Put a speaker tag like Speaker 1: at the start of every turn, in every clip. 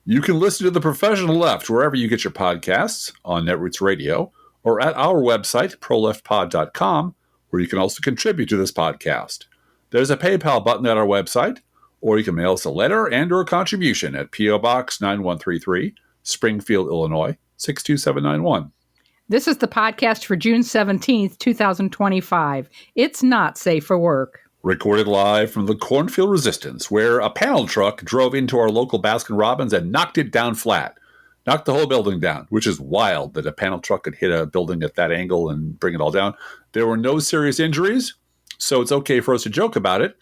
Speaker 1: You can listen to The Professional Left wherever you get your podcasts, on Netroots Radio, or at our website, proleftpod.com, where you can also contribute to this podcast. There's a PayPal button at our website, or you can mail us a letter and or a contribution at P.O. Box 9133, Springfield, Illinois, 62791.
Speaker 2: This is the podcast for June 17th, 2025. It's not safe for work.
Speaker 1: Recorded live from the Cornfield Resistance, where a panel truck drove into our local Baskin-Robbins and knocked it down flat. Knocked the whole building down, which is wild that a panel truck could hit a building at that angle and bring it all down. There were no serious injuries, so it's okay for us to joke about it.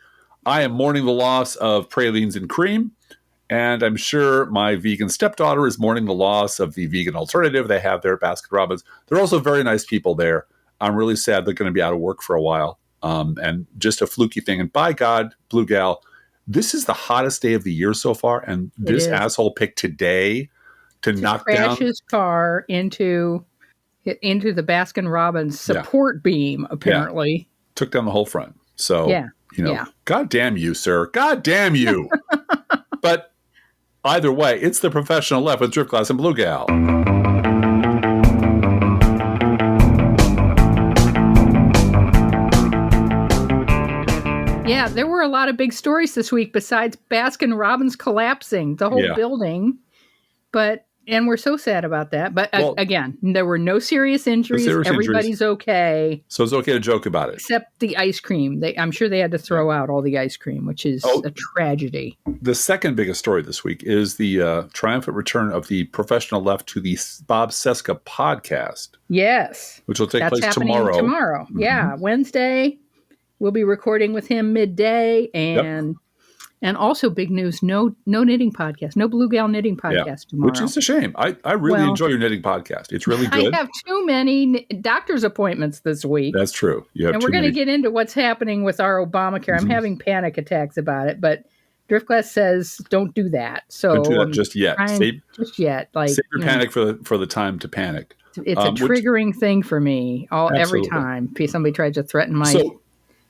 Speaker 1: I am mourning the loss of pralines and cream, and I'm sure my vegan stepdaughter is mourning the loss of the vegan alternative they have there at Baskin-Robbins. They're also very nice people there. I'm really sad they're going to be out of work for a while, and just a fluky thing. And by God, Blue Gal, this is the hottest day of the year so far, and this asshole picked today to knock down
Speaker 2: his car into the Baskin-Robbins support beam, apparently.
Speaker 1: Yeah. Took down the whole front. So, God damn you, sir. God damn you. But either way, it's The Professional Left with Driftglass and Blue Gal.
Speaker 2: Yeah, there were a lot of big stories this week besides Baskin-Robbins collapsing, the whole building. And we're so sad about that. But again, there were no serious injuries. Everybody's okay.
Speaker 1: So it's okay to joke about it.
Speaker 2: Except the ice cream. I'm sure they had to throw out all the ice cream, which is a tragedy.
Speaker 1: The second biggest story this week is the triumphant return of the Professional Left to the Bob Cesca podcast.
Speaker 2: Yes.
Speaker 1: Which will take place tomorrow.
Speaker 2: Mm-hmm. Yeah. Wednesday, we'll be recording with him midday. And also big news, no knitting podcast, no Blue Gal knitting podcast tomorrow.
Speaker 1: Which is a shame. I really enjoy your knitting podcast. It's really good.
Speaker 2: I have too many doctor's appointments this week.
Speaker 1: That's true.
Speaker 2: And we're going to get into what's happening with our Obamacare. I'm having panic attacks about it, but Driftglass says don't do that. So
Speaker 1: don't do that just yet. Save your panic for the time to panic.
Speaker 2: It's a triggering thing for me every time somebody tries to threaten my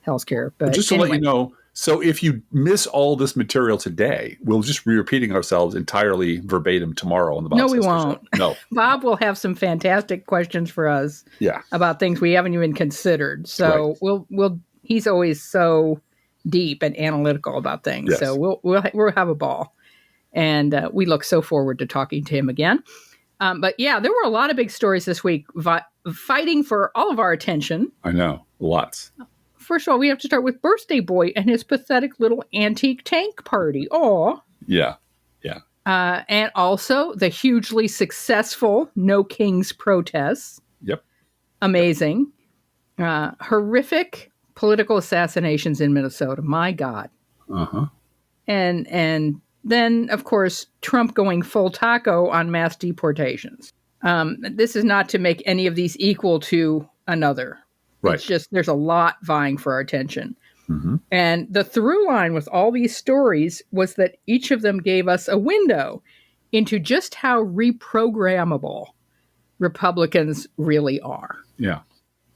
Speaker 2: health care. But
Speaker 1: just to let you know, so if you miss all this material today, we'll just be repeating ourselves entirely verbatim tomorrow on the Bob
Speaker 2: No, we won't.
Speaker 1: Show. No.
Speaker 2: Bob will have some fantastic questions for us about things we haven't even considered. So he's always so deep and analytical about things. Yes. So we'll have a ball. And we look so forward to talking to him again. But there were a lot of big stories this week fighting for all of our attention.
Speaker 1: I know. Lots.
Speaker 2: First of all, we have to start with Birthday Boy and his pathetic little antique tank party. Aw.
Speaker 1: Yeah.
Speaker 2: And also the hugely successful No Kings protests.
Speaker 1: Yep.
Speaker 2: Amazing. Horrific political assassinations in Minnesota. My God.
Speaker 1: Uh-huh.
Speaker 2: And then, of course, Trump going full taco on mass deportations. This is not to make any of these equal to another. Right. It's just there's a lot vying for our attention. Mm-hmm. And the through line with all these stories was that each of them gave us a window into just how reprogrammable Republicans really are.
Speaker 1: Yeah.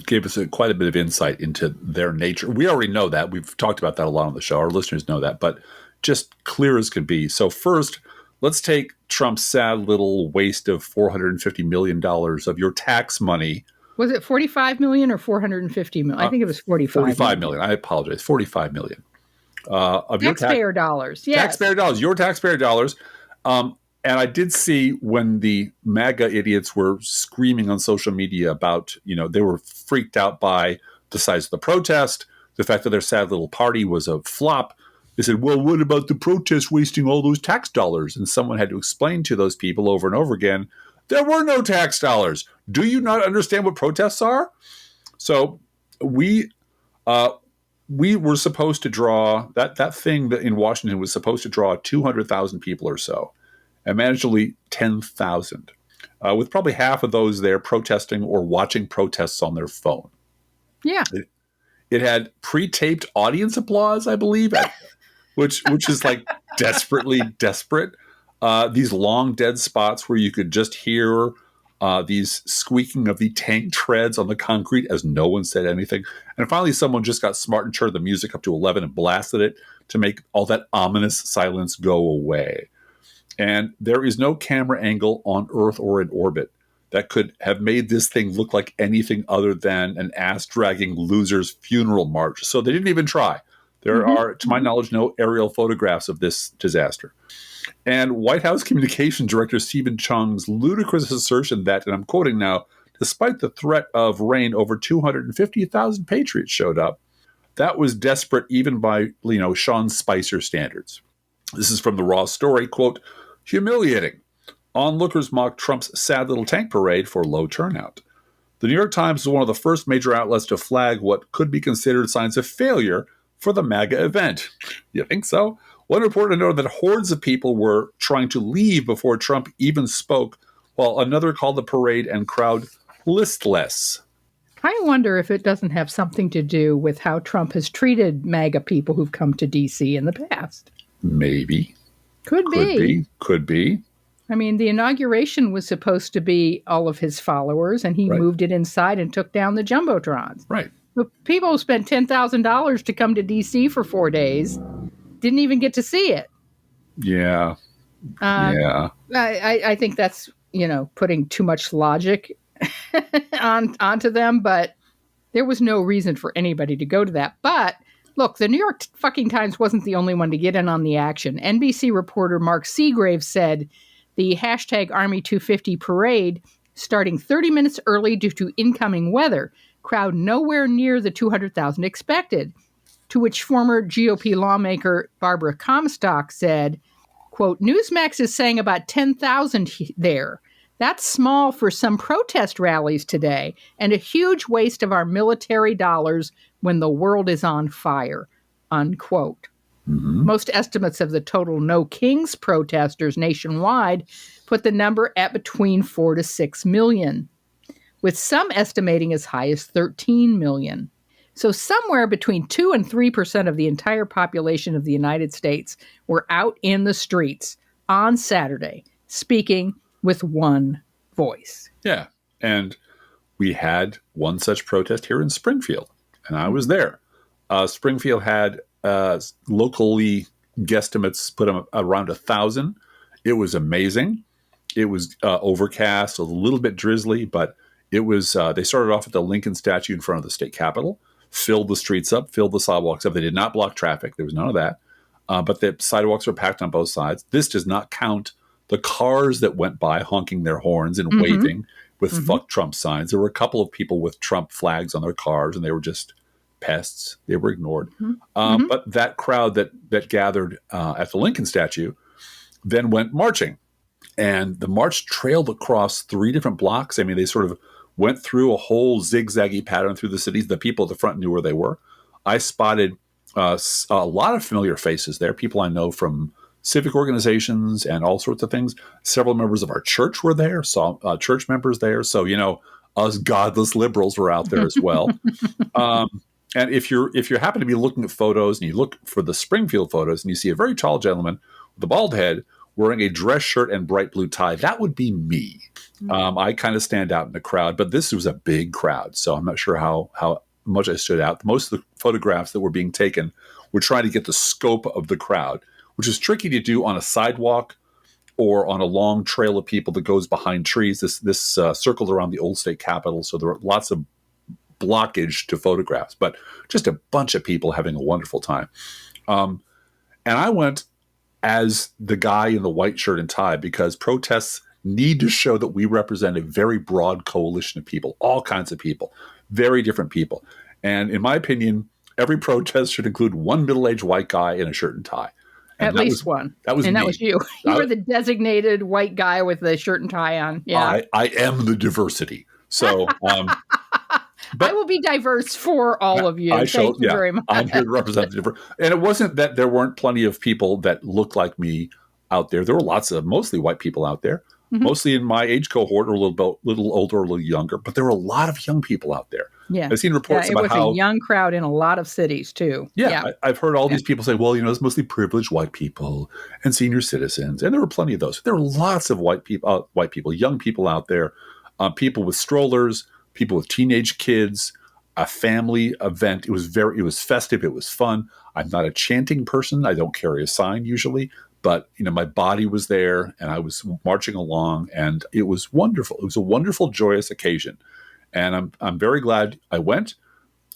Speaker 1: Gave us quite a bit of insight into their nature. We already know that. We've talked about that a lot on the show. Our listeners know that, but just clear as could be. So first, let's take Trump's sad little waste of $450 million of your tax money.
Speaker 2: Was it $45 million or $450 million? I think it was $45
Speaker 1: million. I apologize. $45 million. Of
Speaker 2: taxpayer dollars. Yes.
Speaker 1: Taxpayer dollars. Your taxpayer dollars. And I did see when the MAGA idiots were screaming on social media about, they were freaked out by the size of the protest, the fact that their sad little party was a flop. They said, well, what about the protests wasting all those tax dollars? And someone had to explain to those people over and over again, there were no tax dollars. Do you not understand what protests are? So we were supposed to draw that thing that in Washington was supposed to draw 200,000 people or so, and managed to lead 10,000, with probably half of those there protesting or watching protests on their phone.
Speaker 2: Yeah,
Speaker 1: it had pre-taped audience applause, I believe, which is like desperately desperate. These long dead spots where you could just hear these squeaking of the tank treads on the concrete as no one said anything. And finally, someone just got smart and turned the music up to 11 and blasted it to make all that ominous silence go away. And there is no camera angle on Earth or in orbit that could have made this thing look like anything other than an ass-dragging loser's funeral march. So they didn't even try. There are, to my knowledge, no aerial photographs of this disaster. And White House Communications Director Stephen Chung's ludicrous assertion that, and I'm quoting now, despite the threat of rain, over 250,000 patriots showed up. That was desperate even by, Sean Spicer standards. This is from the Raw story, quote, humiliating. Onlookers mocked Trump's sad little tank parade for low turnout. The New York Times was one of the first major outlets to flag what could be considered signs of failure for the MAGA event. You think so? One reporter noted that hordes of people were trying to leave before Trump even spoke, while another called the parade and crowd listless.
Speaker 2: I wonder if it doesn't have something to do with how Trump has treated MAGA people who've come to D.C. in the past.
Speaker 1: Maybe.
Speaker 2: Could be.
Speaker 1: Could be.
Speaker 2: I mean, the inauguration was supposed to be all of his followers, and he moved it inside and took down the jumbotrons.
Speaker 1: Right.
Speaker 2: The people who spent $10,000 to come to D.C. for 4 days didn't even get to see it.
Speaker 1: Yeah.
Speaker 2: I think that's, putting too much logic onto them, but there was no reason for anybody to go to that. But look, the New York fucking Times wasn't the only one to get in on the action. NBC reporter Mark Seagrave said the hashtag Army250 Parade, starting 30 minutes early due to incoming weather, crowd nowhere near the 200,000 expected, to which former GOP lawmaker Barbara Comstock said, quote, Newsmax is saying about 10,000 there. That's small for some protest rallies today and a huge waste of our military dollars when the world is on fire, unquote. Mm-hmm. Most estimates of the total No Kings protesters nationwide put the number at between 4 to 6 million, with some estimating as high as 13 million. So somewhere between 2 and 3% of the entire population of the United States were out in the streets on Saturday, speaking with one voice.
Speaker 1: Yeah. And we had one such protest here in Springfield, and I was there. Springfield had locally guesstimates put them around 1,000. It was amazing. It was overcast, a little bit drizzly, but it was, they started off at the Lincoln statue in front of the state capitol, filled the streets up, filled the sidewalks up. They did not block traffic. There was none of that. But the sidewalks were packed on both sides. This does not count the cars that went by honking their horns and waving with fuck Trump signs. There were a couple of people with Trump flags on their cars, and they were just pests. They were ignored. But that crowd that gathered at the Lincoln statue then went marching. And the march trailed across 3 different blocks. I mean, they sort of went through a whole zigzaggy pattern through the cities. The people at the front knew where they were. I spotted a lot of familiar faces there, people I know from civic organizations and all sorts of things. Several members of our church were there, saw church members there. So, us godless liberals were out there as well. And if you happen to be looking at photos and you look for the Springfield photos and you see a very tall gentleman with a bald head wearing a dress shirt and bright blue tie, that would be me. I kind of stand out in the crowd, but this was a big crowd, so I'm not sure how much I stood out. Most of the photographs that were being taken were trying to get the scope of the crowd, which is tricky to do on a sidewalk or on a long trail of people that goes behind trees. This circled around the old state capitol, so there were lots of blockage to photographs, but just a bunch of people having a wonderful time. And I went as the guy in the white shirt and tie because protests need to show that we represent a very broad coalition of people, all kinds of people, very different people. And in my opinion, every protest should include one middle-aged white guy in a shirt and tie.
Speaker 2: And at least one.
Speaker 1: That was
Speaker 2: and
Speaker 1: me.
Speaker 2: That was you. You were the designated white guy with the shirt and tie on. Yeah.
Speaker 1: I am the diversity. So
Speaker 2: I will be diverse for all of you. Thank you very much.
Speaker 1: I'm here to represent the different. And it wasn't that there weren't plenty of people that looked like me out there. There were lots of mostly white people out there, mostly in my age cohort or a little older or a little younger. But there were a lot of young people out there.
Speaker 2: Yeah.
Speaker 1: I've seen reports about how
Speaker 2: it was a young crowd in a lot of cities too.
Speaker 1: Yeah. I've heard all these people say, well, it's mostly privileged white people and senior citizens. And there were plenty of those. There were lots of white people, young people out there, people with strollers, people with teenage kids, a family event. It was festive. It was fun. I'm not a chanting person. I don't carry a sign usually, But, my body was there and I was marching along, and it was wonderful. It was a wonderful, joyous occasion. And I'm very glad I went.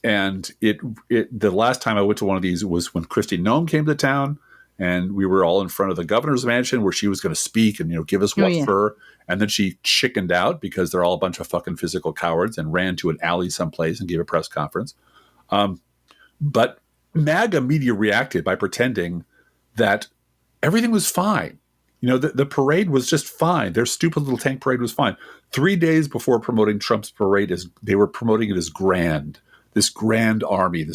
Speaker 1: And the last time I went to one of these was when Kristi Noem came to town, and we were all in front of the governor's mansion where she was going to speak and, give us what for. And then she chickened out because they're all a bunch of fucking physical cowards, and ran to an alley someplace and gave a press conference. But MAGA media reacted by pretending that everything was fine. The parade was just fine. Their stupid little tank parade was fine. 3 days before promoting Trump's parade, they were promoting it as grand. This grand army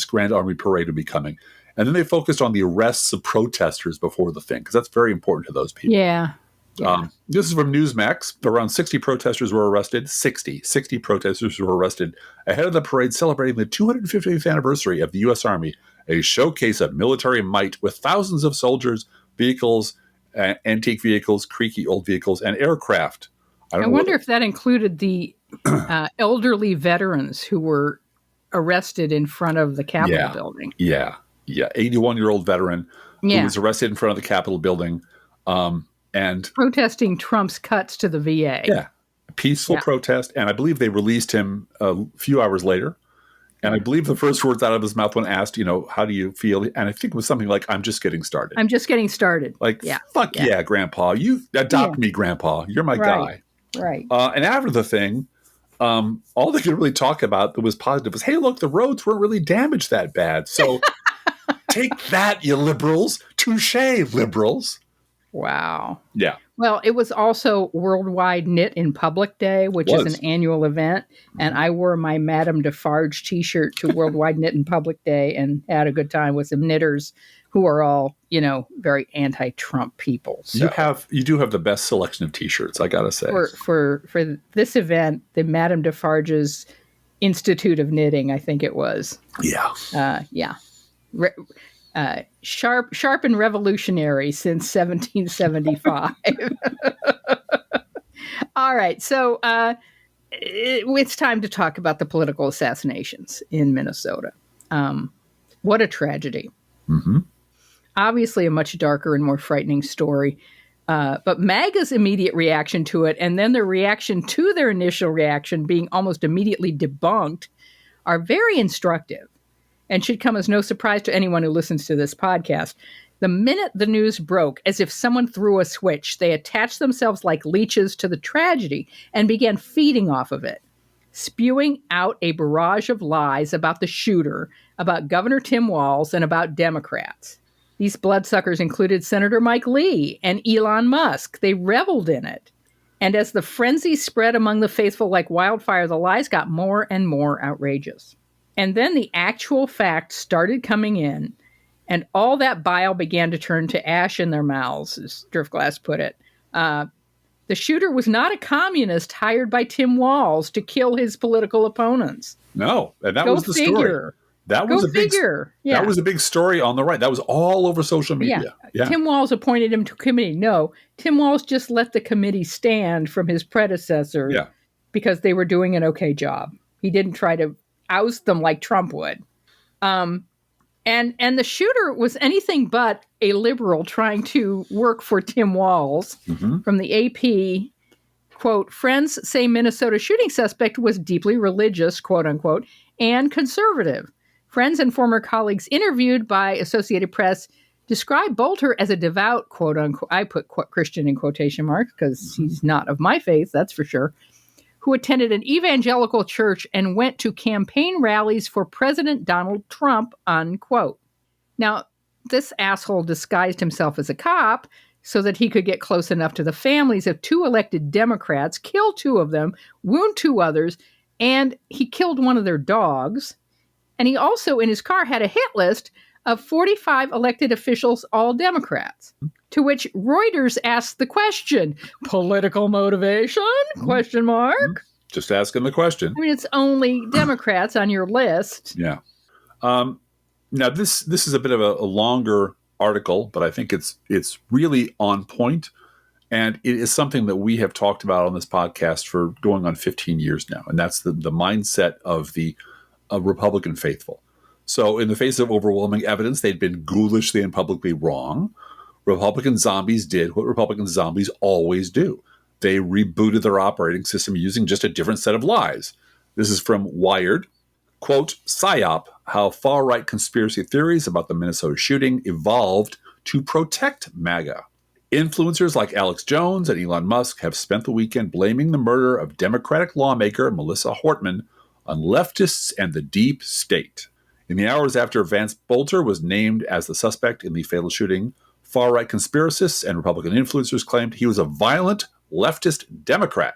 Speaker 1: parade would be coming. And then they focused on the arrests of protesters before the thing, because that's very important to those people.
Speaker 2: Yeah.
Speaker 1: This is from Newsmax. Around 60 protesters were arrested. 60 protesters were arrested ahead of the parade celebrating the 250th anniversary of the U.S. Army, a showcase of military might with thousands of soldiers, vehicles, antique vehicles, creaky old vehicles, and aircraft.
Speaker 2: I wonder if that included the elderly veterans who were arrested in front of the Capitol building.
Speaker 1: Yeah. 81-year-old veteran who was arrested in front of the Capitol building. And
Speaker 2: protesting Trump's cuts to the VA.
Speaker 1: Yeah. Peaceful protest. And I believe they released him a few hours later. And I believe the first words out of his mouth when asked, how do you feel? And I think it was something like, I'm just getting started. Like, fuck yeah, Grandpa. You adopt me, Grandpa. You're my guy.
Speaker 2: Right.
Speaker 1: And after the thing, all they could really talk about that was positive was, hey, look, the roads weren't really damaged that bad. So take that, you liberals. Touche, liberals.
Speaker 2: Wow.
Speaker 1: Yeah.
Speaker 2: Well, it was also Worldwide Knit in Public Day, which is an annual event. And I wore my Madame Defarge t-shirt to Worldwide Knit in Public Day and had a good time with some knitters who are all, very anti-Trump people. So
Speaker 1: you do have the best selection of t-shirts, I got to say.
Speaker 2: For this event, the Madame Defarge's Institute of Knitting, I think it was.
Speaker 1: Yeah.
Speaker 2: Sharp and revolutionary since 1775. All right. So it's time to talk about the political assassinations in Minnesota. What a tragedy.
Speaker 1: Mm-hmm.
Speaker 2: Obviously a much darker and more frightening story. But MAGA's immediate reaction to it, and then their reaction to their initial reaction being almost immediately debunked, are very instructive. And should come as no surprise to anyone who listens to this podcast. The minute the news broke, as if someone threw a switch, they attached themselves like leeches to the tragedy and began feeding off of it, spewing out a barrage of lies about the shooter, about Governor Tim Walz, and about Democrats. These bloodsuckers included Senator Mike Lee and Elon Musk. They reveled in it. And as the frenzy spread among the faithful like wildfire, the lies got more and more outrageous. And then the actual facts started coming in, and all that bile began to turn to ash in their mouths, as Driftglass put it. The shooter was not a communist hired by Tim Walz to kill his political opponents.
Speaker 1: No, and that was the story. That was a big story on the right. That was all over social media.
Speaker 2: Yeah. Tim Walz appointed him to a committee. No, Tim Walz just let the committee stand from his predecessors because they were doing an okay job. He didn't try to oust them like Trump would. And the shooter was anything but a liberal trying to work for Tim Walz. Mm-hmm. From the AP, quote, friends say Minnesota shooting suspect was deeply religious, quote unquote, and conservative. Friends and former colleagues interviewed by Associated Press describe Bolter as a devout, quote unquote, I put Christian in quotation marks because he's not of my faith, that's for sure, who attended an evangelical church and went to campaign rallies for President Donald Trump, unquote. Now, this asshole disguised himself as a cop so that he could get close enough to the families of two elected Democrats, kill two of them, wound two others, and he killed one of their dogs. And he also, in his car, had a hit list of 45 elected officials, all Democrats. To which Reuters asked the question, political motivation? Question mark.
Speaker 1: Just asking the question.
Speaker 2: I mean, it's only Democrats on your list.
Speaker 1: Yeah. Now, this is a bit of a longer article, but I think it's really on point. And it is something that we have talked about on this podcast for going on 15 years now. And that's the mindset of the Republican faithful. So in the face of overwhelming evidence, they'd been ghoulishly and publicly wrong. Republican zombies did what Republican zombies always do. They rebooted their operating system using just a different set of lies. This is from Wired. Quote, PSYOP, how far-right conspiracy theories about the Minnesota shooting evolved to protect MAGA. Influencers like Alex Jones and Elon Musk have spent the weekend blaming the murder of Democratic lawmaker Melissa Hortman on leftists and the deep state. In the hours after Vance Bolter was named as the suspect in the fatal shooting, far-right conspiracists and Republican influencers claimed he was a violent leftist Democrat.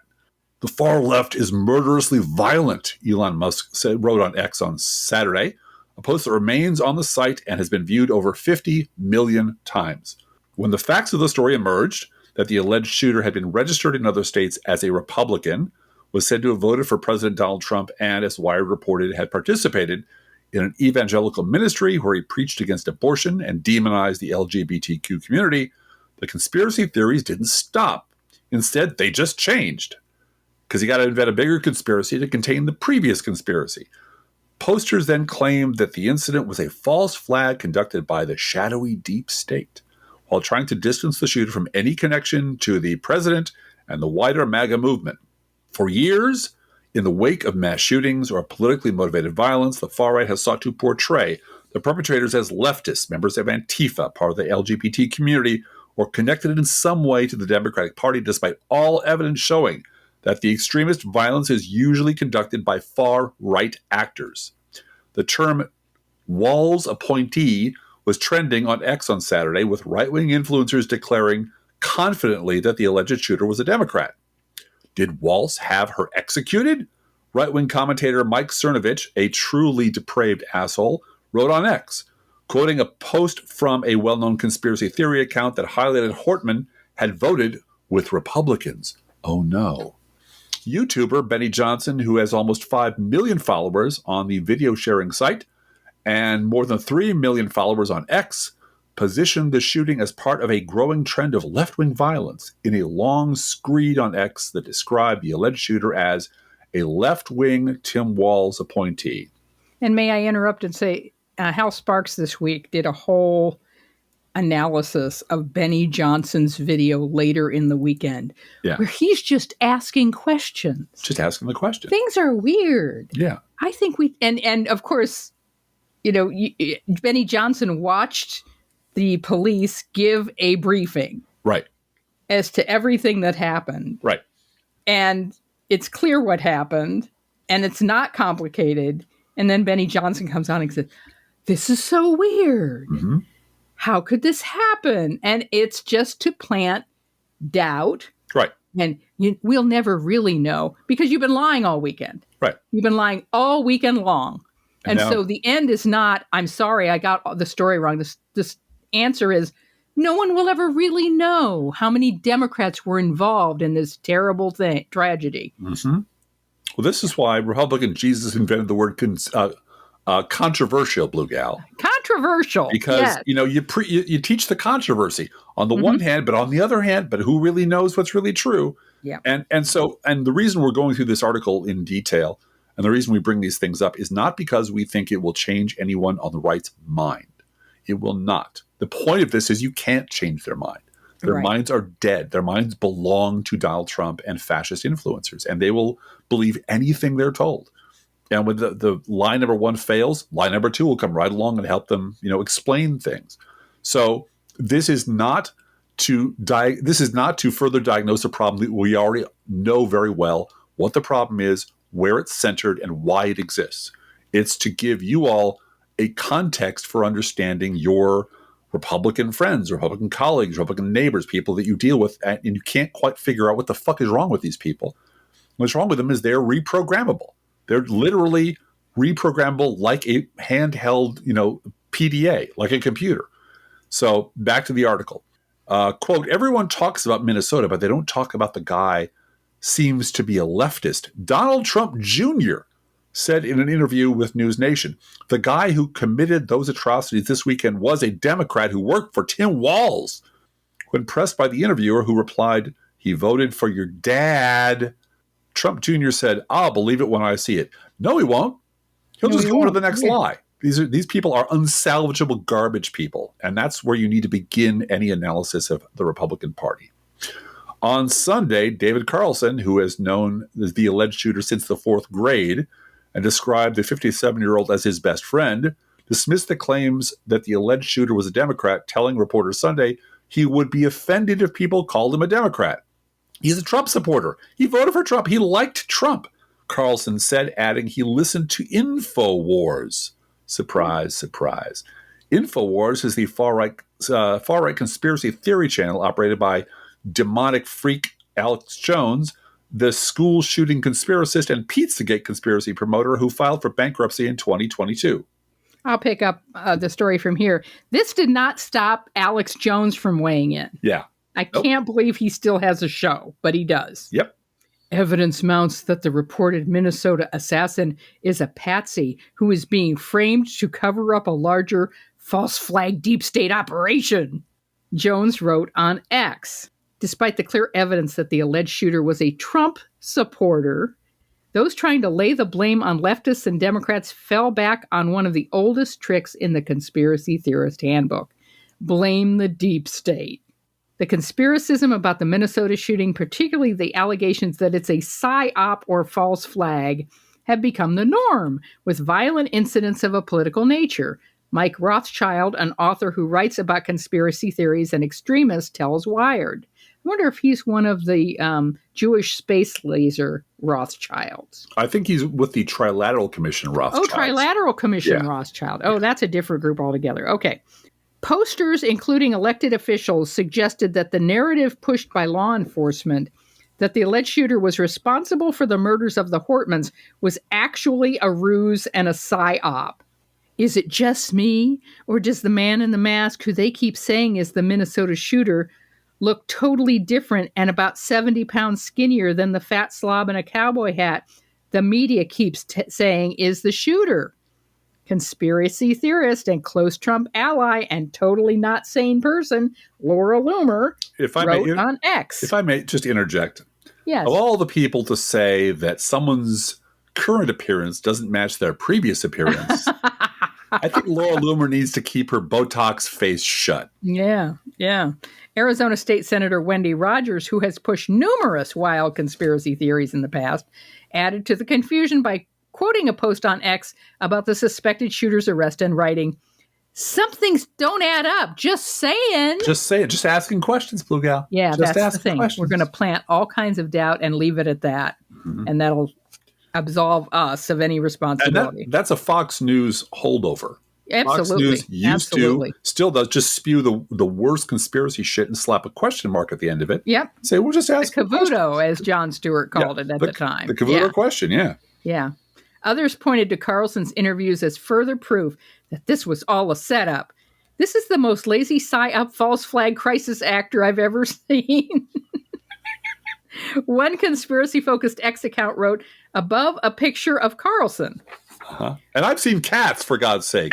Speaker 1: The far left is murderously violent, Elon Musk wrote on X on Saturday, a post that remains on the site and has been viewed over 50 million times. When the facts of the story emerged, that the alleged shooter had been registered in other states as a Republican, was said to have voted for President Donald Trump, and, as Wired reported, had participated in an evangelical ministry where he preached against abortion and demonized the LGBTQ community, the conspiracy theories didn't stop. Instead, they just changed. Because you got to invent a bigger conspiracy to contain the previous conspiracy. Posters then claimed that the incident was a false flag conducted by the shadowy deep state, while trying to distance the shooter from any connection to the president and the wider MAGA movement. For years, in the wake of mass shootings or politically motivated violence, the far right has sought to portray the perpetrators as leftists, members of Antifa, part of the LGBT community, or connected in some way to the Democratic Party, despite all evidence showing that the extremist violence is usually conducted by far-right actors. The term Walls appointee was trending on X on Saturday, with right-wing influencers declaring confidently that the alleged shooter was a Democrat. Did Walz have her executed? Right-wing commentator Mike Cernovich, a truly depraved asshole, wrote on X, quoting a post from a well-known conspiracy theory account that highlighted Hortman had voted with Republicans. Oh no. YouTuber Benny Johnson, who has almost 5 million followers on the video sharing site and more than 3 million followers on X, positioned the shooting as part of a growing trend of left-wing violence in a long screed on X that described the alleged shooter as a left-wing Tim Walz appointee.
Speaker 2: And may I interrupt and say, Hal Sparks this week did a whole analysis of Benny Johnson's video later in the weekend, where he's just asking questions.
Speaker 1: Just asking the question.
Speaker 2: Things are weird.
Speaker 1: Yeah.
Speaker 2: I think and of course, Benny Johnson watched the police give a briefing.
Speaker 1: Right.
Speaker 2: As to everything that happened.
Speaker 1: Right.
Speaker 2: And it's clear what happened, and it's not complicated. And then Benny Johnson comes on and says, this is so weird. Mm-hmm. How could this happen? And it's just to plant doubt.
Speaker 1: Right.
Speaker 2: And we'll never really know because you've been lying all weekend.
Speaker 1: Right.
Speaker 2: You've been lying all weekend long. And so the end is not, I'm sorry, I got the story wrong. This answer is, no one will ever really know how many Democrats were involved in this terrible tragedy.
Speaker 1: Mm-hmm. Well, this is why Republican Jesus invented the word controversial, Blue Gal.
Speaker 2: Controversial.
Speaker 1: Because, you teach the controversy on the one hand, but on the other hand, but who really knows what's really true?
Speaker 2: Yeah.
Speaker 1: And the reason we're going through this article in detail and the reason we bring these things up is not because we think it will change anyone on the right's mind. It will not. The point of this is you can't change their mind. Their minds are dead. Their minds belong to Donald Trump and fascist influencers, and they will believe anything they're told. And when the lie number one fails, lie number two will come right along and help them, explain things. So this is not to further diagnose a problem that we already know very well what the problem is, where it's centered, and why it exists. It's to give you all a context for understanding your Republican friends, Republican colleagues, Republican neighbors, people that you deal with, and you can't quite figure out what the fuck is wrong with these people. What's wrong with them is they're reprogrammable. They're literally reprogrammable like a handheld, PDA, like a computer. So back to the article. Quote, everyone talks about Minnesota, but they don't talk about the guy seems to be a leftist. Donald Trump Jr. said in an interview with News Nation, the guy who committed those atrocities this weekend was a Democrat who worked for Tim Walz. When pressed by the interviewer, who replied, he voted for your dad, Trump Jr. said, I'll believe it when I see it. No, he won't. He'll just go on to the next lie. These people are unsalvageable garbage people, and that's where you need to begin any analysis of the Republican Party. On Sunday, David Carlson, who has known the alleged shooter since the 4th grade and described the 57-year-old as his best friend, dismissed the claims that the alleged shooter was a Democrat, telling reporters Sunday he would be offended if people called him a Democrat. He's a Trump supporter. He voted for Trump. He liked Trump, Carlson said, adding he listened to InfoWars. Surprise, surprise. InfoWars is the far-right conspiracy theory channel operated by demonic freak Alex Jones, the school shooting conspiracist and Pizzagate conspiracy promoter who filed for bankruptcy in 2022.
Speaker 2: I'll pick up the story from here. This did not stop Alex Jones from weighing in.
Speaker 1: Yeah.
Speaker 2: I can't believe he still has a show, but he does.
Speaker 1: Yep.
Speaker 2: Evidence mounts that the reported Minnesota assassin is a patsy who is being framed to cover up a larger false flag deep state operation, Jones wrote on X. Despite the clear evidence that the alleged shooter was a Trump supporter, those trying to lay the blame on leftists and Democrats fell back on one of the oldest tricks in the conspiracy theorist handbook: blame the deep state. The conspiracism about the Minnesota shooting, particularly the allegations that it's a psyop or false flag, have become the norm, with violent incidents of a political nature. Mike Rothschild, an author who writes about conspiracy theories and extremists, tells Wired. I wonder if he's one of the Jewish space laser Rothschilds.
Speaker 1: I think he's with the Trilateral Commission Rothschild.
Speaker 2: Oh, Trilateral Commission Rothschild. Oh, that's a different group altogether. Okay. Posters, including elected officials, suggested that the narrative pushed by law enforcement that the alleged shooter was responsible for the murders of the Hortmans was actually a ruse and a psyop. Is it just me, or does the man in the mask, who they keep saying is the Minnesota shooter, look totally different and about 70 pounds skinnier than the fat slob in a cowboy hat the media keeps saying is the shooter? Conspiracy theorist and close Trump ally and totally not sane person, Laura Loomer, wrote on X.
Speaker 1: If I may just interject.
Speaker 2: Yes.
Speaker 1: Of all the people to say that someone's current appearance doesn't match their previous appearance, I think Laura Loomer needs to keep her Botox face shut.
Speaker 2: Yeah. Arizona State Senator Wendy Rogers, who has pushed numerous wild conspiracy theories in the past, added to the confusion by quoting a post on X about the suspected shooter's arrest and writing, "Some things don't add up. Just saying."
Speaker 1: Just saying. Just asking questions, Blue Gal.
Speaker 2: Yeah,
Speaker 1: just
Speaker 2: that's the thing.
Speaker 1: Questions.
Speaker 2: We're going to plant all kinds of doubt and leave it at that. Mm-hmm. And that'll absolve us of any responsibility.
Speaker 1: And that's a Fox News holdover.
Speaker 2: Absolutely.
Speaker 1: Fox News used to, still does, just spew the worst conspiracy shit and slap a question mark at the end of it.
Speaker 2: Yep.
Speaker 1: Say, we'll just ask
Speaker 2: the cavuto, as Jon Stewart called it at the time.
Speaker 1: The cavuto question, yeah.
Speaker 2: Yeah. Others pointed to Carlson's interviews as further proof that this was all a setup. This is the most lazy psyop false flag crisis actor I've ever seen. One conspiracy-focused X account wrote, above a picture of Carlson.
Speaker 1: Uh-huh. And I've seen cats, for God's sake.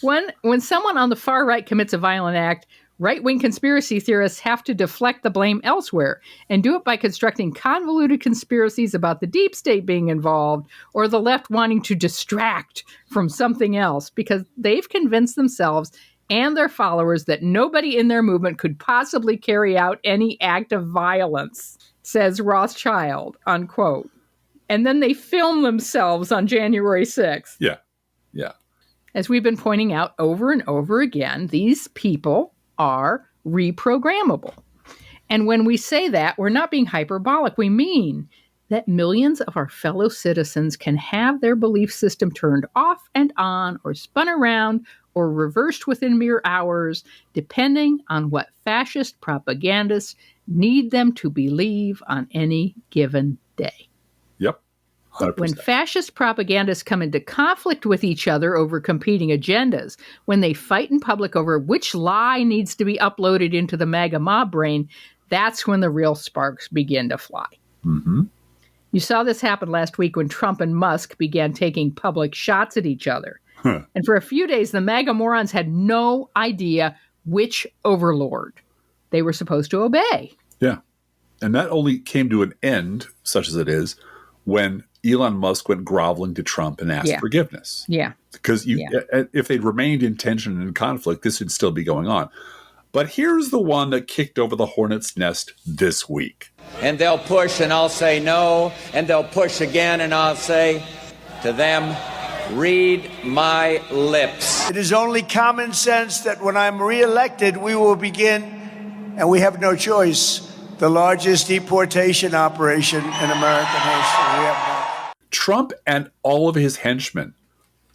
Speaker 2: When someone on the far right commits a violent act, right-wing conspiracy theorists have to deflect the blame elsewhere and do it by constructing convoluted conspiracies about the deep state being involved or the left wanting to distract from something else because they've convinced themselves and their followers that nobody in their movement could possibly carry out any act of violence, says Rothschild, unquote. And then they film themselves on January 6th.
Speaker 1: Yeah.
Speaker 2: As we've been pointing out over and over again, these people are reprogrammable. And when we say that, we're not being hyperbolic. We mean that millions of our fellow citizens can have their belief system turned off and on or spun around or reversed within mere hours, depending on what fascist propagandists need them to believe on any given day.
Speaker 1: Yep. 100%.
Speaker 2: When fascist propagandists come into conflict with each other over competing agendas, when they fight in public over which lie needs to be uploaded into the MAGA mob brain, that's when the real sparks begin to fly.
Speaker 1: Mm-hmm.
Speaker 2: You saw this happen last week when Trump and Musk began taking public shots at each other. Huh. And for a few days, the MAGA morons had no idea which overlord they were supposed to obey.
Speaker 1: Yeah. And that only came to an end, such as it is, when Elon Musk went groveling to Trump and asked forgiveness.
Speaker 2: Yeah.
Speaker 1: Because if they'd remained in tension and conflict, this would still be going on. But here's the one that kicked over the hornet's nest this week.
Speaker 3: And they'll push and I'll say no, and they'll push again and I'll say to them, read my lips.
Speaker 4: It is only common sense that when I'm reelected, we will begin, and we have no choice, the largest deportation operation in American history. We have no.
Speaker 1: Trump and all of his henchmen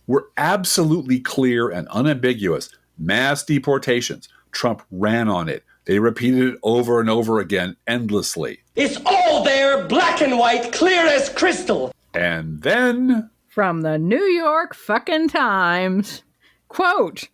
Speaker 1: were absolutely clear and unambiguous. Mass deportations. Trump ran on it. They repeated it over and over again, endlessly.
Speaker 5: It's all there, black and white, clear as crystal.
Speaker 1: And then...
Speaker 2: From the New York fucking Times, quote,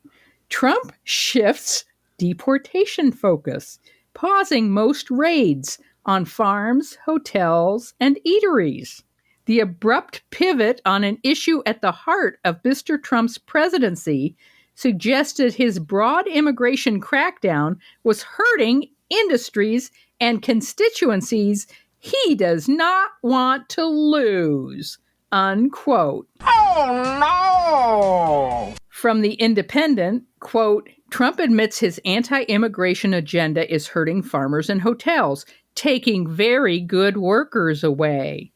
Speaker 2: Trump shifts deportation focus, pausing most raids on farms, hotels, and eateries. The abrupt pivot on an issue at the heart of Mr. Trump's presidency suggested his broad immigration crackdown was hurting industries and constituencies he does not want to lose, unquote.
Speaker 5: Oh, no!
Speaker 2: From The Independent, quote, Trump admits his anti-immigration agenda is hurting farmers and hotels, taking very good workers away.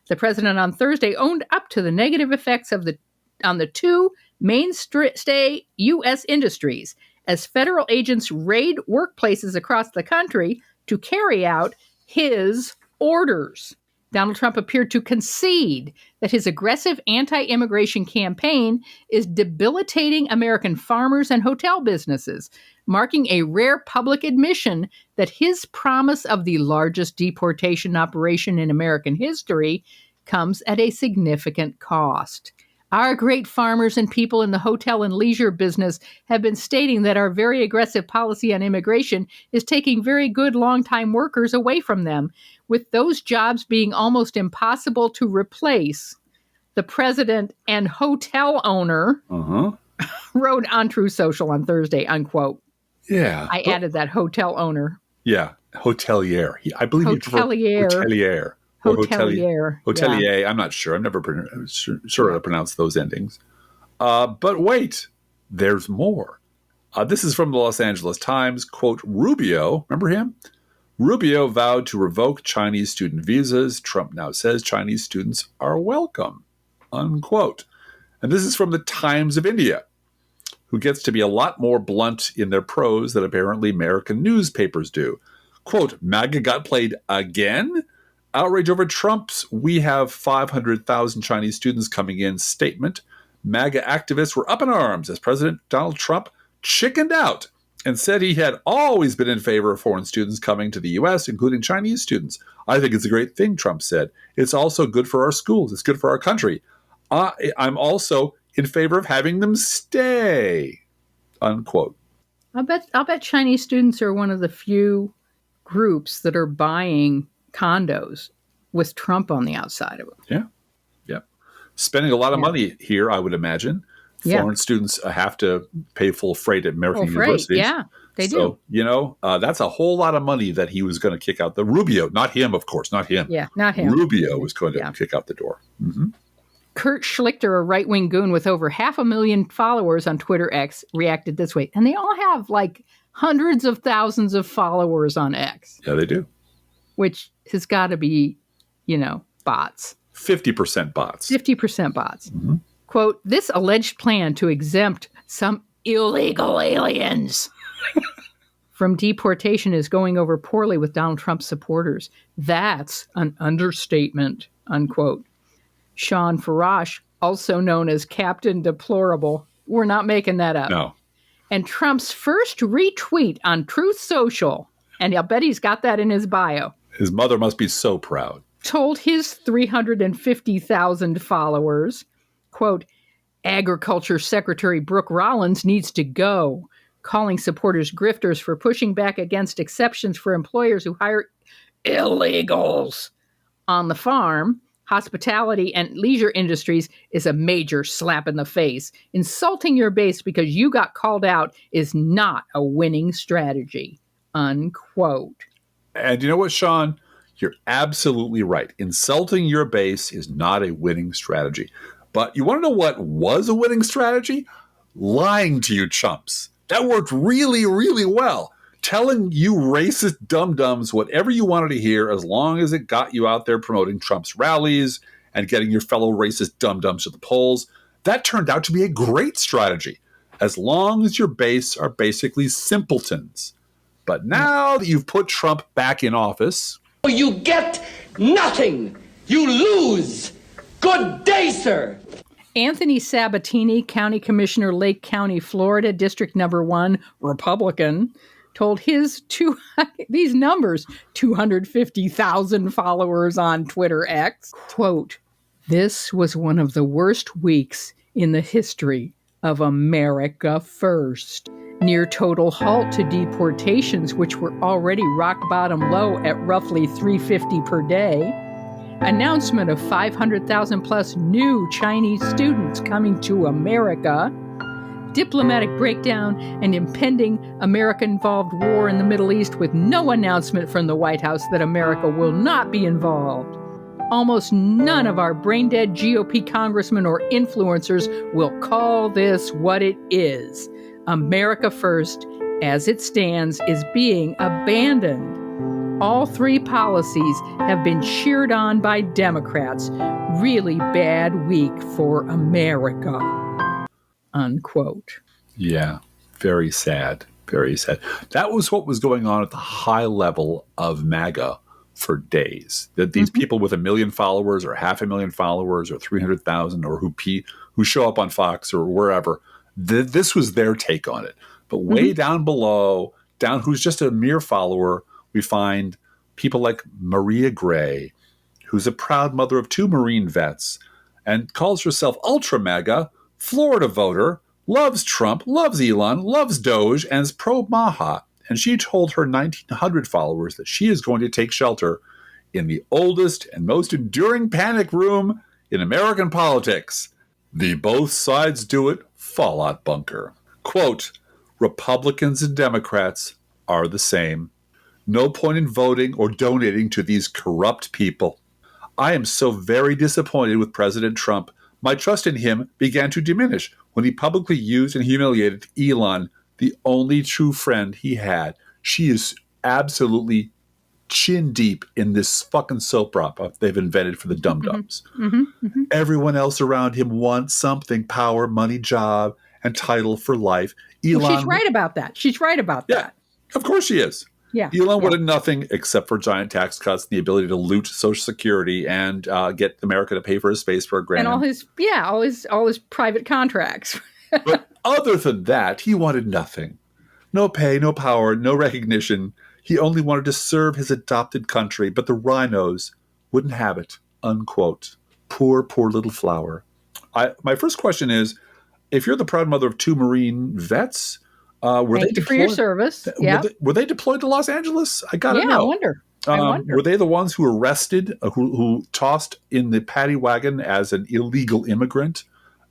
Speaker 2: The president on Thursday owned up to the negative effects on the two mainstay U.S. industries as federal agents raid workplaces across the country to carry out his orders. Donald Trump appeared to concede that his aggressive anti-immigration campaign is debilitating American farmers and hotel businesses, marking a rare public admission that his promise of the largest deportation operation in American history comes at a significant cost. Our great farmers and people in the hotel and leisure business have been stating that our very aggressive policy on immigration is taking very good long-time workers away from them, with those jobs being almost impossible to replace. The president and hotel owner wrote on True Social on Thursday, unquote.
Speaker 1: Yeah.
Speaker 2: I added that hotel owner.
Speaker 1: Yeah. Hotelier. I believe
Speaker 2: hotelier.
Speaker 1: Hotelier.
Speaker 2: Hotelier.
Speaker 1: Hotelier. Yeah. I'm not sure. I'm never sure how to pronounce those endings. But wait, there's more. This is from the Los Angeles Times. Quote, Rubio, remember him? Rubio vowed to revoke Chinese student visas. Trump now says Chinese students are welcome, unquote. And this is from the Times of India, who gets to be a lot more blunt in their prose than apparently American newspapers do. Quote, MAGA got played again? Outrage over Trump's "we have 500,000 Chinese students coming in" statement. MAGA activists were up in arms as President Donald Trump chickened out and said he had always been in favor of foreign students coming to the U.S., including Chinese students. I think it's a great thing, Trump said. It's also good for our schools. It's good for our country. I'm also in favor of having them stay, unquote.
Speaker 2: I'll bet Chinese students are one of the few groups that are buying condos with Trump on the outside of them.
Speaker 1: Yeah. Spending a lot of money here, I would imagine. Foreign students have to pay full freight at American universities.
Speaker 2: Yeah, they do.
Speaker 1: That's a whole lot of money that he was going to kick out. The Rubio, not him, of course, not him.
Speaker 2: Yeah, not him.
Speaker 1: Rubio was going to kick out the door. Mm-hmm.
Speaker 2: Kurt Schlichter, a right-wing goon with over 500,000 followers on Twitter X, reacted this way. And they all have like hundreds of thousands of followers on X.
Speaker 1: Yeah, they do.
Speaker 2: Which has got to be, bots.
Speaker 1: 50% bots.
Speaker 2: 50% bots. Mm-hmm. Quote, this alleged plan to exempt some illegal aliens from deportation is going over poorly with Donald Trump's supporters. That's an understatement, unquote. Sean Farash, also known as Captain Deplorable, we're not making that up.
Speaker 1: No.
Speaker 2: And Trump's first retweet on Truth Social, and I'll bet he's got that in his bio.
Speaker 1: His mother must be so proud.
Speaker 2: Told his 350,000 followers, quote, Agriculture Secretary Brooke Rollins needs to go, calling supporters grifters for pushing back against exceptions for employers who hire illegals on the farm. Hospitality and leisure industries is a major slap in the face. Insulting your base because you got called out is not a winning strategy, unquote.
Speaker 1: And you know what, Sean? You're absolutely right. Insulting your base is not a winning strategy. But you want to know what was a winning strategy? Lying to you chumps. That worked really, really well. Telling you racist dum-dums whatever you wanted to hear, as long as it got you out there promoting Trump's rallies and getting your fellow racist dum-dums to the polls. That turned out to be a great strategy, as long as your base are basically simpletons. But now that you've put Trump back in office...
Speaker 5: You get nothing. You lose. Good day, sir.
Speaker 2: Anthony Sabatini, County Commissioner, Lake County, Florida, District Number 1, Republican, told his these numbers, 250,000 followers on Twitter X, quote, "This was one of the worst weeks in the history of America First. Near total halt to deportations, which were already rock bottom low at roughly 350 per day. Announcement of 500,000 plus new Chinese students coming to America. Diplomatic breakdown and impending America-involved war in the Middle East with no announcement from the White House that America will not be involved. Almost none of our brain-dead GOP congressmen or influencers will call this what it is. America First, as it stands, is being abandoned. All three policies have been cheered on by Democrats. Really bad week for America." Unquote.
Speaker 1: Yeah, very sad. Very sad. That was what was going on at the high level of MAGA for days. That these people with 1 million followers or 500,000 followers or 300,000 or who show up on Fox or wherever, this was their take on it. But way down below, who's just a mere follower, we find people like Maria Gray, who's a proud mother of 2 Marine vets and calls herself ultra MAGA, Florida voter, loves Trump, loves Elon, loves Doge, and is pro-Maha. And she told her 1,900 followers that she is going to take shelter in the oldest and most enduring panic room in American politics, the both sides do it fallout bunker. Quote, "Republicans and Democrats are the same. No point in voting or donating to these corrupt people. I am so very disappointed with President Trump. My trust in him began to diminish when he publicly used and humiliated Elon, the only true friend he had." She is absolutely chin deep in this fucking soap opera they've invented for the dum-dums. Everyone else around him wants something: power, money, job, and title for life. Elon,
Speaker 2: well, she's right about that. She's right about that.
Speaker 1: Of course she is.
Speaker 2: Yeah.
Speaker 1: Elon wanted nothing except for giant tax cuts and the ability to loot Social Security and get America to pay for his space program.
Speaker 2: And all his private contracts.
Speaker 1: But other than that, he wanted nothing. No pay, no power, no recognition. He only wanted to serve his adopted country, but the rhinos wouldn't have it. Unquote. Poor, poor little flower. My first question is, if you're the proud mother of 2 Marine vets, were
Speaker 2: Thank
Speaker 1: they
Speaker 2: you for your service. Yeah.
Speaker 1: Were they deployed to Los Angeles? I gotta know.
Speaker 2: I wonder.
Speaker 1: Were they the ones who arrested, who tossed in the paddy wagon as an illegal immigrant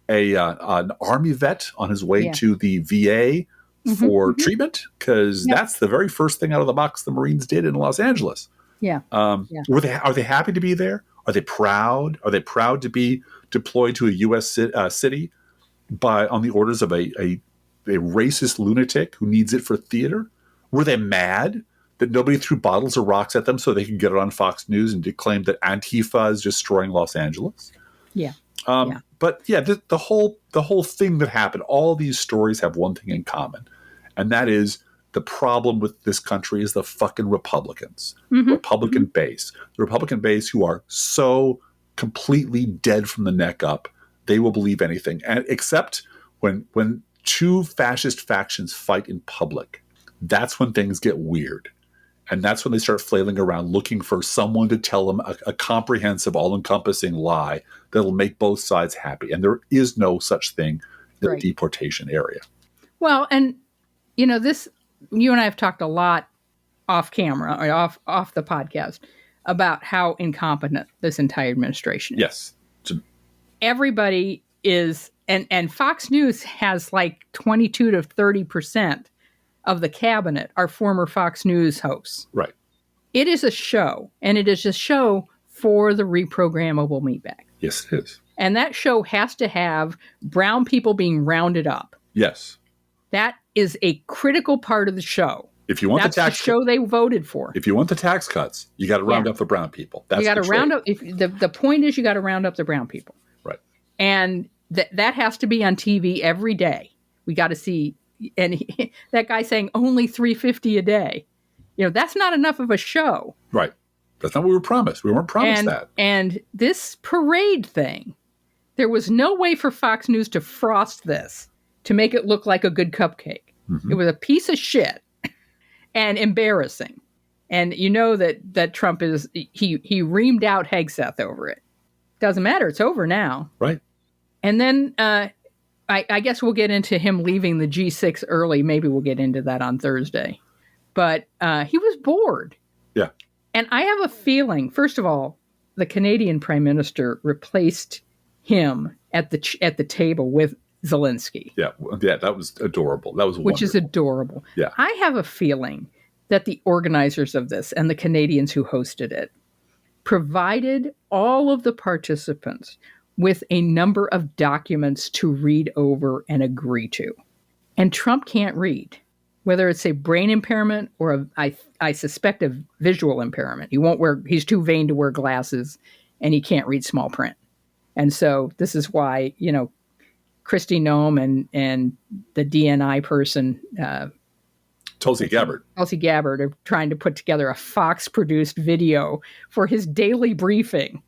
Speaker 1: an Army vet on his way to the VA for treatment? Because that's the very first thing out of the box the Marines did in Los Angeles. Are they happy to be there? Are they proud? Are they proud to be deployed to a U.S. city on the orders of a racist lunatic who needs it for theater? Were they mad that nobody threw bottles or rocks at them so they could get it on Fox News and claim that Antifa is destroying Los Angeles? But the whole thing that happened, all these stories have one thing in common, and that is the problem with this country is the fucking Republicans, Republican base, the Republican base who are so completely dead from the neck up, they will believe anything, and except when 2 fascist factions fight in public, that's when things get weird. And that's when they start flailing around looking for someone to tell them a comprehensive, all-encompassing lie that'll make both sides happy. And there is no such thing in the deportation area.
Speaker 2: Well, and, you know, this, you and I have talked a lot off camera, or off the podcast, about how incompetent this entire administration is.
Speaker 1: Yes.
Speaker 2: Everybody is, and Fox News has like 22 to 30% of the cabinet are former Fox News hosts.
Speaker 1: Right.
Speaker 2: It is a show, and it is a show for the reprogrammable meatbag.
Speaker 1: Yes, it is.
Speaker 2: And that show has to have brown people being rounded up.
Speaker 1: Yes.
Speaker 2: That is a critical part of the show.
Speaker 1: If you want
Speaker 2: That's
Speaker 1: the tax
Speaker 2: show they voted for.
Speaker 1: If you want the tax cuts, you got to round up the brown people. That's
Speaker 2: you got to round up. The point is, you got to round up the brown people.
Speaker 1: Right.
Speaker 2: And that has to be on TV every day. We got to see, and that guy saying only $350 a day. That's not enough of a show.
Speaker 1: Right. That's not what we were promised. We weren't promised that.
Speaker 2: And this parade thing, there was no way for Fox News to frost this to make it look like a good cupcake. Mm-hmm. It was a piece of shit and embarrassing. And that Trump he reamed out Hegseth over it. Doesn't matter. It's over now.
Speaker 1: Right.
Speaker 2: And then I guess we'll get into him leaving the G6 early. Maybe we'll get into that on Thursday. But he was bored.
Speaker 1: Yeah.
Speaker 2: And I have a feeling, first of all, the Canadian Prime Minister replaced him at the table with Zelensky.
Speaker 1: Yeah, that was adorable. That was wonderful.
Speaker 2: Which is adorable.
Speaker 1: Yeah.
Speaker 2: I have a feeling that the organizers of this and the Canadians who hosted it provided all of the participants with a number of documents to read over and agree to. And Trump can't read, whether it's a brain impairment or I suspect a visual impairment. He's too vain to wear glasses and he can't read small print. And so this is why, Kristi Noem and the DNI person,
Speaker 1: Tulsi Gabbard
Speaker 2: are trying to put together a Fox-produced video for his daily briefing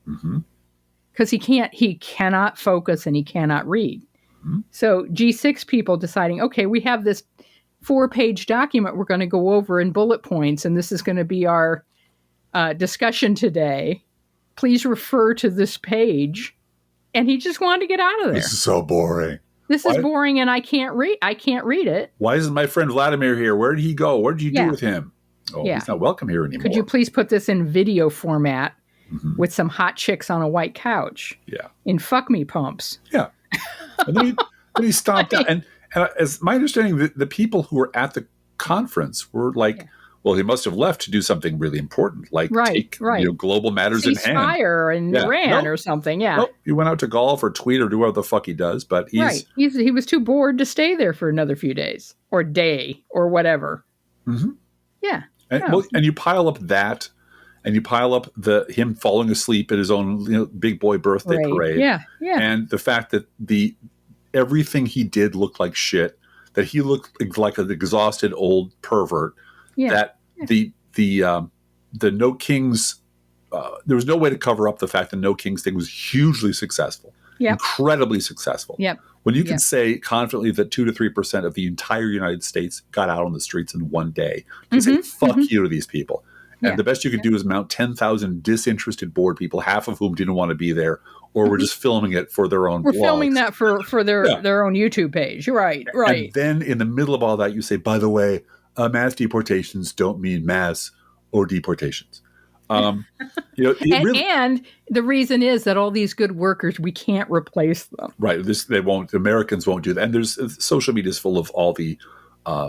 Speaker 2: because he cannot focus and he cannot read. Mm-hmm. So G6 people deciding, okay, we have this 4-page document we're going to go over in bullet points, and this is going to be our discussion today. Please refer to this page. And he just wanted to get out of there.
Speaker 1: This is so boring.
Speaker 2: This is boring, and I can't read it.
Speaker 1: Why isn't my friend Vladimir here? Where did he go? What did you do with him? Oh, he's not welcome here anymore.
Speaker 2: Could you please put this in video format with some hot chicks on a white couch?
Speaker 1: Yeah.
Speaker 2: In fuck me pumps.
Speaker 1: Yeah. And then he stomped out. And as my understanding, the people who were at the conference were like, well, he must have left to do something really important, like take global matters in hand.
Speaker 2: Ceasefire in Iran or something, Nope.
Speaker 1: He went out to golf or tweet or do whatever the fuck he does, but
Speaker 2: he was too bored to stay there for another few days or day or whatever.
Speaker 1: Mm-hmm.
Speaker 2: Yeah.
Speaker 1: And you pile up that, and you pile up him falling asleep at his own big boy birthday parade.
Speaker 2: Yeah.
Speaker 1: And the fact that everything he did looked like shit, that he looked like an exhausted old pervert. Yeah. That the No Kings, there was no way to cover up the fact that No Kings thing was hugely successful, incredibly successful.
Speaker 2: Yep.
Speaker 1: When you can say confidently that 2 to 3% of the entire United States got out on the streets in one day, you say fuck you to these people. And the best you could do is mount 10,000 disinterested bored people, half of whom didn't want to be there, or were just filming it for their own blogs.
Speaker 2: We're filming that for their own YouTube page. Right.
Speaker 1: And then in the middle of all that, you say, by the way, mass deportations don't mean mass or deportations.
Speaker 2: And the reason is that all these good workers, we can't replace them.
Speaker 1: Right. They won't. Americans won't do that. And there's social media is full of all the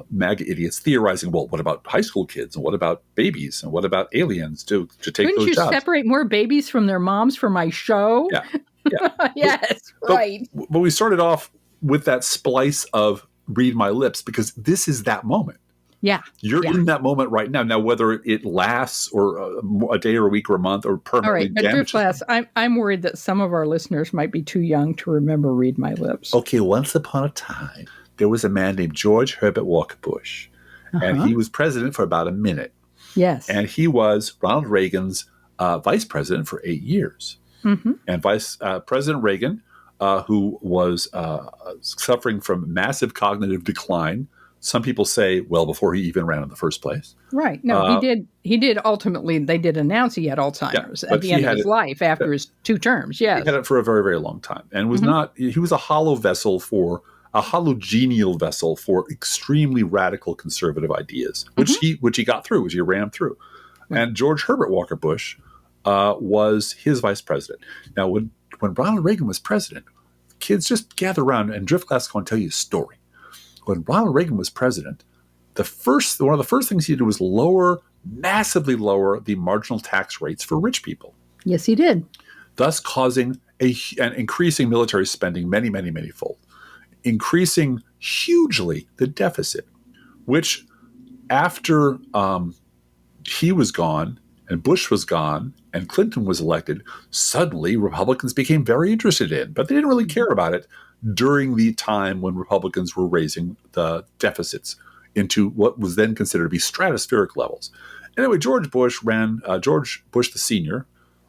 Speaker 1: MAGA idiots theorizing. Well, what about high school kids? And what about babies? And what about aliens to take
Speaker 2: Couldn't
Speaker 1: those
Speaker 2: you
Speaker 1: jobs?
Speaker 2: Separate more babies from their moms for my show?
Speaker 1: Yeah.
Speaker 2: Yes. Right.
Speaker 1: But we started off with that splice of read my lips because this is that moment.
Speaker 2: Yeah.
Speaker 1: You're in that moment right now. Now, whether it lasts or a day or a week or a month or permanently damages.
Speaker 2: All right, I'm worried that some of our listeners might be too young to remember Read My Lips.
Speaker 1: Okay, once upon a time, there was a man named George Herbert Walker Bush, and he was president for about a minute.
Speaker 2: Yes.
Speaker 1: And he was Ronald Reagan's vice president for 8 years. Mm-hmm. And Vice President Reagan, who was suffering from massive cognitive decline. Some people say, well, before he even ran in the first place.
Speaker 2: Right. No, he did. He did ultimately. They did announce he had Alzheimer's at the end of his life after his 2 terms. Yes.
Speaker 1: He had it for a very, very long time and was he was a hollow vessel a hologenial vessel for extremely radical conservative ideas, which he got through, which he ran through. Right. And George Herbert Walker Bush was his vice president. Now, when Ronald Reagan was president, kids just gather around and Driftglass going to tell you a story. When Ronald Reagan was president, one of the first things he did was lower massively lower the marginal tax rates for rich people,
Speaker 2: Yes, he did.
Speaker 1: thus causing and increasing military spending many fold, increasing hugely the deficit, which after he was gone and Bush was gone and Clinton was elected, suddenly Republicans became very interested in, but they didn't really care about it during the time when Republicans were raising the deficits into what was then considered to be stratospheric levels. Anyway, George Bush the senior,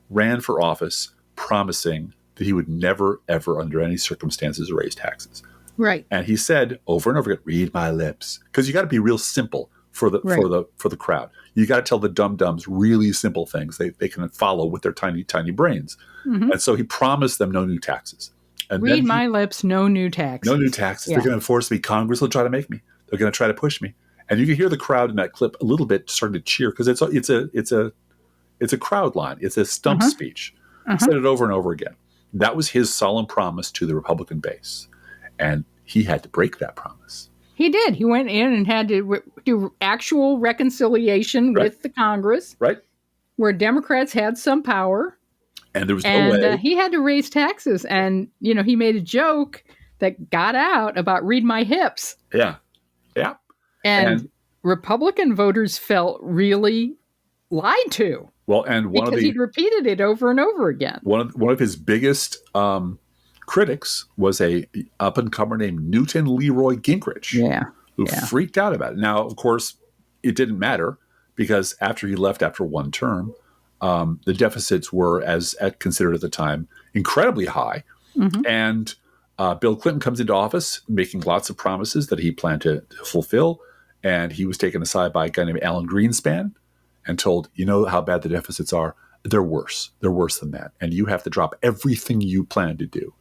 Speaker 1: ran for office promising that he would never, ever, under any circumstances, raise taxes.
Speaker 2: Right.
Speaker 1: And he said over and over again, read my lips. Because you got to be real simple for the crowd. You got to tell the dum-dums really simple things they can follow with their tiny brains. Mm-hmm. And so he promised them no new taxes. And
Speaker 2: read my lips, no new taxes.
Speaker 1: No new taxes. Yeah. They're going to force me. Congress will try to make me. They're going to try to push me. And you can hear the crowd in that clip a little bit starting to cheer because it's a crowd line. It's a stump speech. He said it over and over again. That was his solemn promise to the Republican base. And he had to break that promise.
Speaker 2: He did. He went in and had to do actual reconciliation with the Congress.
Speaker 1: Right.
Speaker 2: Where Democrats had some power.
Speaker 1: And there was no way.
Speaker 2: He had to raise taxes. And, he made a joke that got out about read my hips.
Speaker 1: Yeah. Yeah.
Speaker 2: And Republican voters felt really lied to.
Speaker 1: Well, and
Speaker 2: because he'd repeated it over and over again.
Speaker 1: One of his biggest critics was a up-and-comer named Newton Leroy Gingrich, who freaked out about it. Now, of course, it didn't matter because after he left after one term, the deficits were, as considered at the time, incredibly high. Mm-hmm. And Bill Clinton comes into office making lots of promises that he planned to fulfill. And he was taken aside by a guy named Alan Greenspan and told, you know how bad the deficits are? They're worse. They're worse than that. And you have to drop everything you plan to do.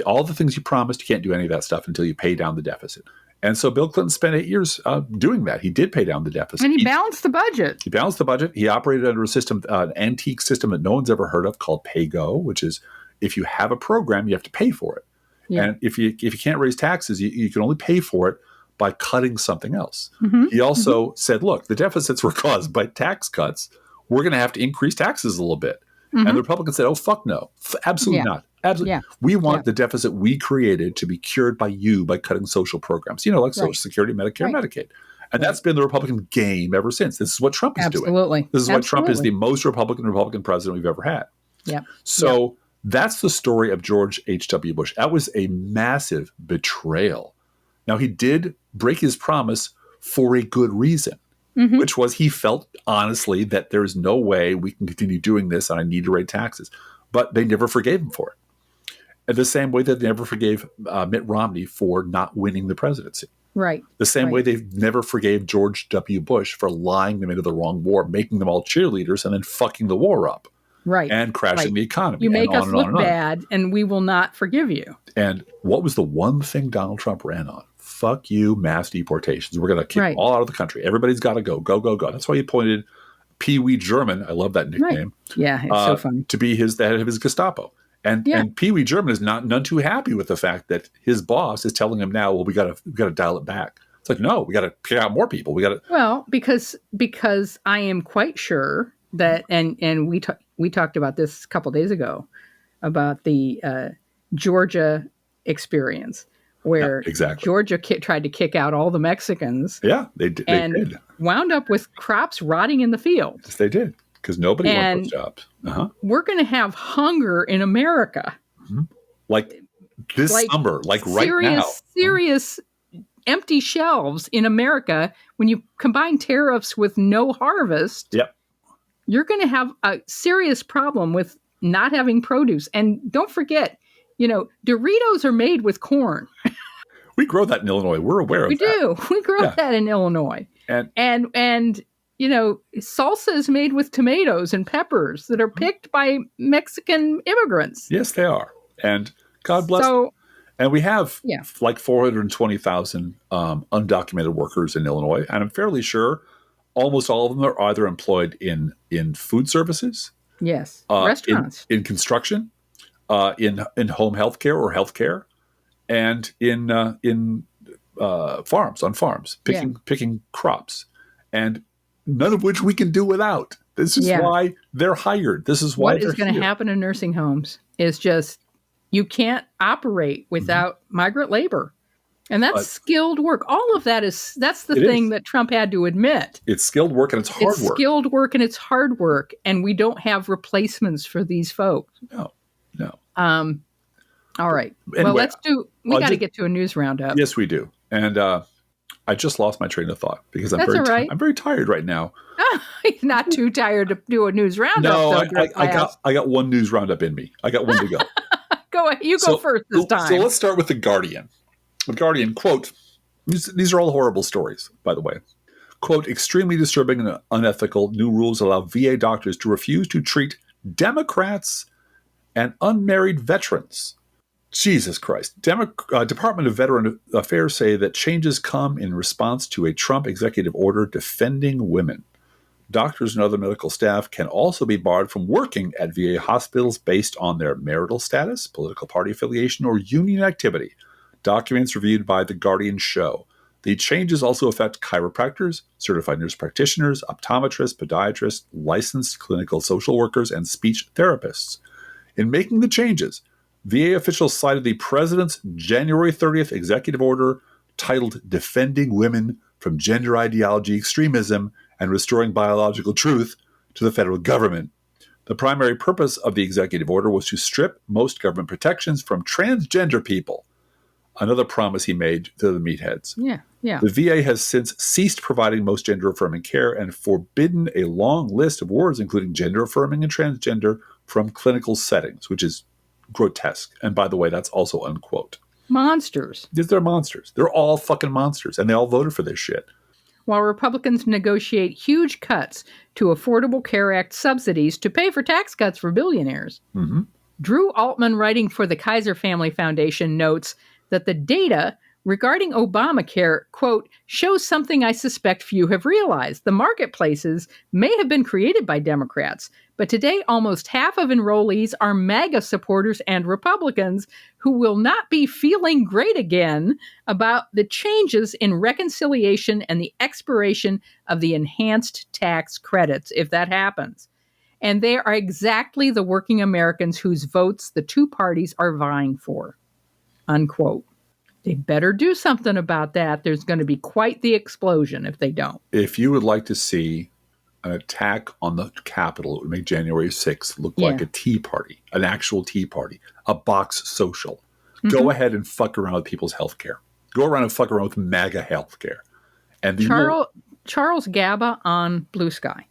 Speaker 1: All the things you promised, you can't do any of that stuff until you pay down the deficit. And so Bill Clinton spent 8 years doing that. He did pay down the deficit.
Speaker 2: And he balanced the budget.
Speaker 1: He balanced the budget. He operated under a system, an antique system that no one's ever heard of called Payo, which is if you have a program, you have to pay for it. Yeah. And if you can't raise taxes, you can only pay for it by cutting something else. Mm-hmm. He also said, look, the deficits were caused by tax cuts. We're going to have to increase taxes a little bit. Mm-hmm. And the Republicans said, oh, fuck no. Absolutely not. Absolutely. Yeah. We want the deficit we created to be cured by you by cutting social programs, like Social Security, Medicare, Medicaid. And that's been the Republican game ever since. This is what Trump is doing. This is why Trump is the most Republican president we've ever had.
Speaker 2: Yeah.
Speaker 1: So that's the story of George H.W. Bush. That was a massive betrayal. Now, he did break his promise for a good reason, which was he felt honestly that there is no way we can continue doing this and I need to raise taxes. But they never forgave him for it. In the same way that they never forgave Mitt Romney for not winning the presidency.
Speaker 2: Right.
Speaker 1: The same way they never forgave George W. Bush for lying them into the wrong war, making them all cheerleaders, and then fucking the war up.
Speaker 2: Right.
Speaker 1: And crashing the economy.
Speaker 2: You make us look bad, and we will not forgive you.
Speaker 1: And what was the one thing Donald Trump ran on? Fuck you, mass deportations. We're going to kick them all out of the country. Everybody's got to go. Go, go, go. That's why he appointed Pee Wee German, I love that nickname.
Speaker 2: Right. Yeah, it's so funny.
Speaker 1: To be the head of his Gestapo. And Pee Wee German is none too happy with the fact that his boss is telling him now, well, we got to dial it back. It's like, no, we got to pick out more people. We got to.
Speaker 2: Well, because I am quite sure that, and we talked about this a couple days ago about the Georgia experience where Georgia tried to kick out all the Mexicans.
Speaker 1: Yeah, they did.
Speaker 2: And wound up with crops rotting in the field.
Speaker 1: Yes, they did. Because nobody wants those jobs.
Speaker 2: We're going to have hunger in America.
Speaker 1: Mm-hmm. Like this summer, like right now.
Speaker 2: Serious empty shelves in America. When you combine tariffs with no harvest, you're going to have a serious problem with not having produce. And don't forget, Doritos are made with corn.
Speaker 1: We grow that in Illinois. We're aware of that.
Speaker 2: We do. We grow that in Illinois. And salsa is made with tomatoes and peppers that are picked by Mexican immigrants.
Speaker 1: Yes, they are. And God bless them. And we have like 420,000 undocumented workers in Illinois. And I'm fairly sure almost all of them are either employed in food services.
Speaker 2: Yes. Restaurants.
Speaker 1: In construction, in home health care or health care, and in farms, picking crops. And none of which we can do without. This is why they're hired. This is why
Speaker 2: what is going to happen in nursing homes is just you can't operate without migrant labor. And that's skilled work. All of that's the thing that Trump had to admit.
Speaker 1: It's skilled work and it's hard work.
Speaker 2: It's skilled work and it's hard work. And we don't have replacements for these folks.
Speaker 1: No.
Speaker 2: All right.
Speaker 1: Anyway,
Speaker 2: well, we got to get to a news roundup.
Speaker 1: Yes, we do. And I just lost my train of thought because I'm very tired right now.
Speaker 2: He's not too tired to do a news roundup.
Speaker 1: No, I got one news roundup in me. I got one to go.
Speaker 2: Go ahead. You go first this time.
Speaker 1: So let's start with The Guardian. The Guardian, quote, these are all horrible stories, by the way. Quote, extremely disturbing and unethical new rules allow VA doctors to refuse to treat Democrats and unmarried veterans. Jesus Christ. Department of Veteran Affairs say that changes come in response to a Trump executive order defending women. Doctors and other medical staff can also be barred from working at VA hospitals based on their marital status, political party affiliation, or union activity. Documents reviewed by The Guardian show. The changes also affect chiropractors, certified nurse practitioners, optometrists, podiatrists, licensed clinical social workers, and speech therapists. In making the changes, VA officials cited the president's January 30th executive order titled Defending Women from Gender Ideology Extremism and Restoring Biological Truth to the federal government. The primary purpose of the executive order was to strip most government protections from transgender people. Another promise he made to the meatheads.
Speaker 2: Yeah.
Speaker 1: The VA has since ceased providing most gender-affirming care and forbidden a long list of words, including gender-affirming and transgender, from clinical settings, which is grotesque. And by the way, that's also unquote.
Speaker 2: Monsters.
Speaker 1: They're monsters. They're all fucking monsters, and they all voted for this shit.
Speaker 2: While Republicans negotiate huge cuts to Affordable Care Act subsidies to pay for tax cuts for billionaires.
Speaker 1: Mm-hmm.
Speaker 2: Drew Altman, writing for the Kaiser Family Foundation, notes that the data regarding Obamacare, quote, shows something I suspect few have realized. The marketplaces may have been created by Democrats, but today almost half of enrollees are MAGA supporters and Republicans who will not be feeling great again about the changes in reconciliation and the expiration of the enhanced tax credits, if that happens. And they are exactly the working Americans whose votes the two parties are vying for. Unquote. They better do something about that. There's going to be quite the explosion if they don't.
Speaker 1: If you would like to see an attack on the Capitol, it would make January 6th look like a tea party, an actual tea party, a box social. Mm-hmm. Go ahead and fuck around with people's health care. Go around and fuck around with MAGA health care. And
Speaker 2: Charles Gaba on Blue Sky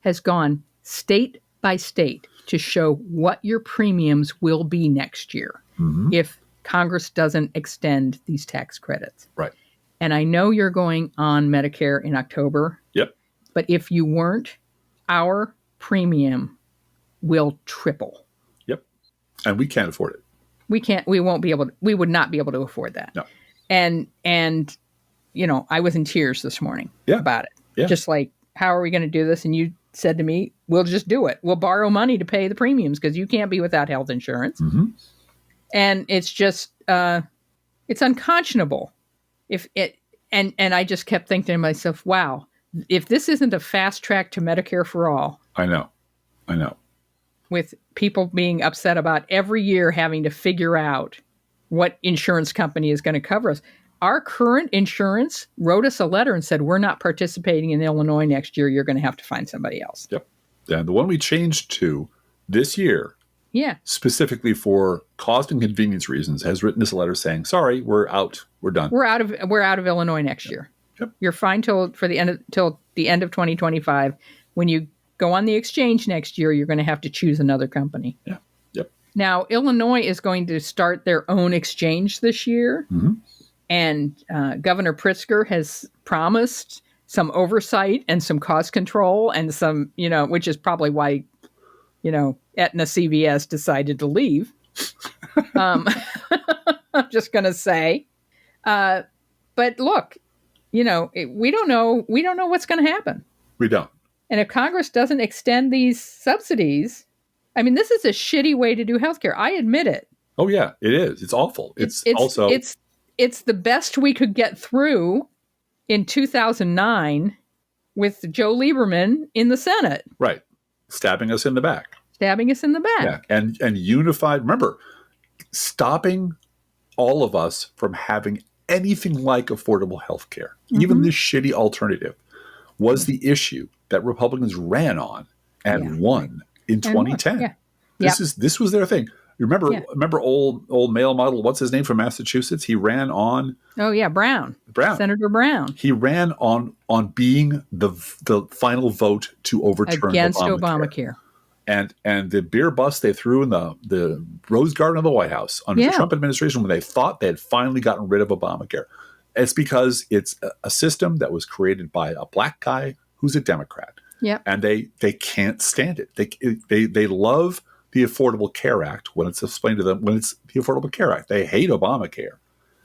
Speaker 2: has gone state by state to show what your premiums will be next year if Congress doesn't extend these tax credits.
Speaker 1: Right.
Speaker 2: And I know you're going on Medicare in October.
Speaker 1: Yep.
Speaker 2: But if you weren't, our premium will triple.
Speaker 1: Yep. And we can't afford it.
Speaker 2: We would not be able to afford that.
Speaker 1: No.
Speaker 2: And you know, I was in tears this morning about it.
Speaker 1: Yeah.
Speaker 2: Just like, how are we going to do this? And you said to me, we'll just do it. We'll borrow money to pay the premiums because you can't be without health insurance.
Speaker 1: Mm-hmm.
Speaker 2: And it's just, it's unconscionable. And I just kept thinking to myself, wow, if this isn't a fast track to Medicare for all.
Speaker 1: I know.
Speaker 2: With people being upset about every year having to figure out what insurance company is going to cover us. Our current insurance wrote us a letter and said, we're not participating in Illinois next year. You're going to have to find somebody else.
Speaker 1: Yep. And the one we changed to this year, specifically for cost and convenience reasons, has written us a letter saying, sorry, we're out. We're done.
Speaker 2: We're out of Illinois next year.
Speaker 1: Yep.
Speaker 2: You're fine till the end of 2025. When you go on the exchange next year, you're going to have to choose another company.
Speaker 1: Yeah. Yep.
Speaker 2: Now, Illinois is going to start their own exchange this year.
Speaker 1: Mm-hmm.
Speaker 2: And Governor Pritzker has promised some oversight and some cost control and some, which is probably why, Aetna CVS decided to leave. I'm just going to say. But look, we don't know what's going to happen.
Speaker 1: We don't.
Speaker 2: And if Congress doesn't extend these subsidies, I mean, this is a shitty way to do healthcare. I admit it.
Speaker 1: Oh, yeah, it is. It's awful.
Speaker 2: It's the best we could get through in 2009 with Joe Lieberman in the Senate.
Speaker 1: Right. Stabbing us in the back.
Speaker 2: Stabbing us in the back.
Speaker 1: Yeah. And unified, remember, stopping all of us from having anything like affordable health care, even this shitty alternative, was the issue that Republicans ran on and won in 2010.
Speaker 2: Yeah.
Speaker 1: This was their thing. You remember old male model, what's his name, from Massachusetts? He ran on.
Speaker 2: Oh yeah, Brown. Senator Brown.
Speaker 1: He ran on being the final vote to overturn
Speaker 2: against Obamacare.
Speaker 1: And the beer bust they threw in the Rose Garden of the White House under the Trump administration when they thought they had finally gotten rid of Obamacare. It's because it's a system that was created by a black guy who's a Democrat.
Speaker 2: Yeah.
Speaker 1: And they can't stand it. They love the Affordable Care Act when it's explained to them, when it's the Affordable Care Act. They hate Obamacare.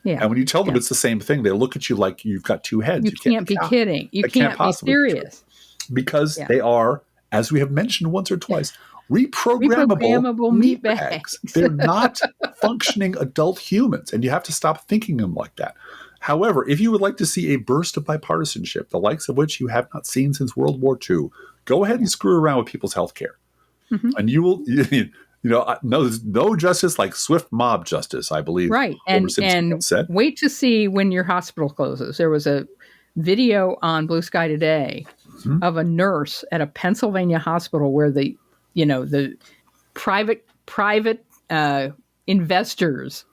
Speaker 1: Yeah. And when you tell them it's the same thing, they look at you like you've got two heads.
Speaker 2: You can't be kidding. You can't be serious.
Speaker 1: Because they are, as we have mentioned once or twice, reprogrammable meat bags. They're not functioning adult humans, and you have to stop thinking them like that. However, if you would like to see a burst of bipartisanship, the likes of which you have not seen since World War II, go ahead and screw around with people's health care. And you will, there's no justice like swift mob justice, I believe.
Speaker 2: Right. And wait to see when your hospital closes. There was a video on Blue Sky Today of a nurse at a Pennsylvania hospital where the private investors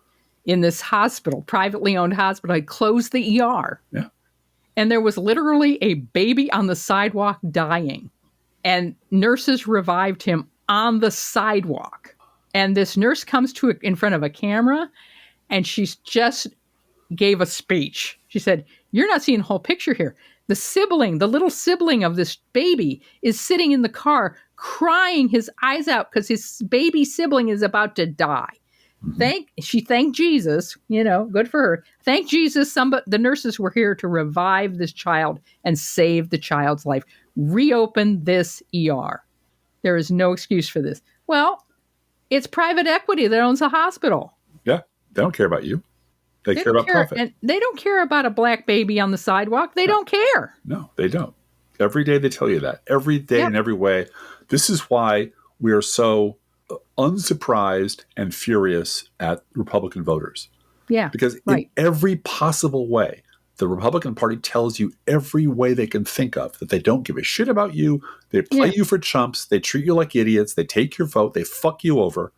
Speaker 2: in this hospital, privately owned hospital, had closed the ER.
Speaker 1: Yeah.
Speaker 2: And there was literally a baby on the sidewalk dying. And nurses revived him on the sidewalk. And this nurse comes in front of a camera, and she's just gave a speech. She said, "You're not seeing the whole picture here. The little sibling of this baby is sitting in the car crying his eyes out because his baby sibling is about to die." She thanked Jesus, good for her. Thank Jesus, the nurses were here to revive this child and save the child's life. Reopen this ER. There is no excuse for this. Well, it's private equity that owns the hospital.
Speaker 1: Yeah, they don't care about you. They care about profit.
Speaker 2: And they don't care about a black baby on the sidewalk. They don't care.
Speaker 1: No, they don't. Every day they tell you that. Every day in every way. This is why we are so unsurprised and furious at Republican voters.
Speaker 2: Yeah.
Speaker 1: Because in every possible way, the Republican Party tells you every way they can think of that they don't give a shit about you. They play you for chumps. They treat you like idiots. They take your vote. They fuck you over.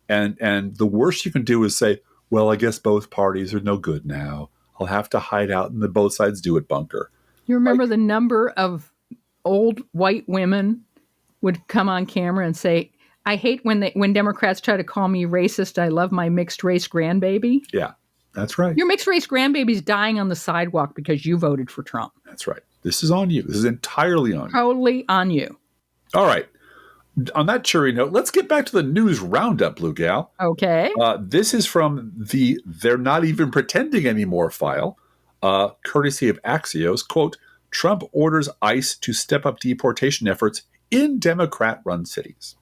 Speaker 1: And the worst you can do is say, well, I guess both parties are no good now. I'll have to hide out in the both sides do it bunker.
Speaker 2: You remember the number of old white women would come on camera and say, "I hate when Democrats try to call me racist. I love my mixed race grandbaby." Yeah,
Speaker 1: that's right.
Speaker 2: Your mixed race grandbaby's dying on the sidewalk because you voted for Trump.
Speaker 1: That's right. This is on you. This is entirely on you.
Speaker 2: Totally on you.
Speaker 1: All right. On that cheery note, let's get back to the news roundup, Blue Gal.
Speaker 2: Okay.
Speaker 1: This is from the "They're Not Even Pretending Anymore" file, courtesy of Axios. Quote, "Trump orders ICE to step up deportation efforts in Democrat-run cities."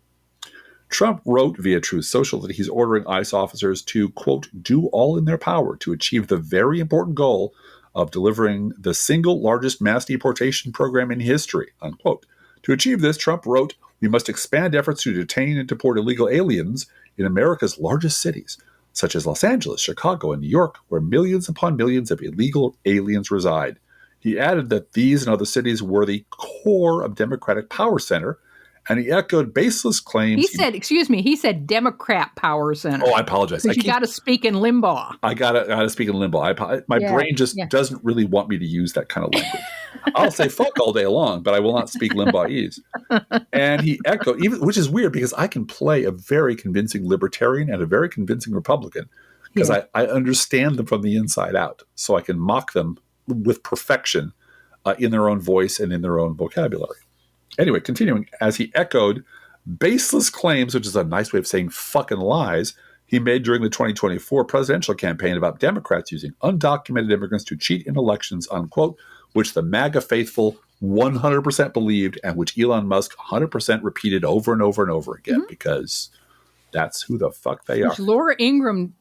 Speaker 1: Trump wrote via Truth Social that he's ordering ICE officers to, quote, "do all in their power to achieve the very important goal of delivering the single largest mass deportation program in history," unquote. To achieve this, Trump wrote, "We must expand efforts to detain and deport illegal aliens in America's largest cities, such as Los Angeles, Chicago, and New York, where millions upon millions of illegal aliens reside." He added that these and other cities were the core of Democratic power center, and he echoed baseless claims.
Speaker 2: He said Democrat power center.
Speaker 1: Oh, I apologize.
Speaker 2: Because you got to speak in limbo.
Speaker 1: I gotta speak in limbo. My brain just doesn't really want me to use that kind of language. I'll say fuck all day long, but I will not speak limbaese. And he echoed, which is weird because I can play a very convincing libertarian and a very convincing Republican because I understand them from the inside out. So I can mock them with perfection in their own voice and in their own vocabulary. Anyway, continuing, as he echoed baseless claims, which is a nice way of saying fucking lies, he made during the 2024 presidential campaign about Democrats using undocumented immigrants to cheat in elections, unquote, which the MAGA faithful 100% believed and which Elon Musk 100% repeated over and over and over again because that's who the fuck they are.
Speaker 2: Laura Ingraham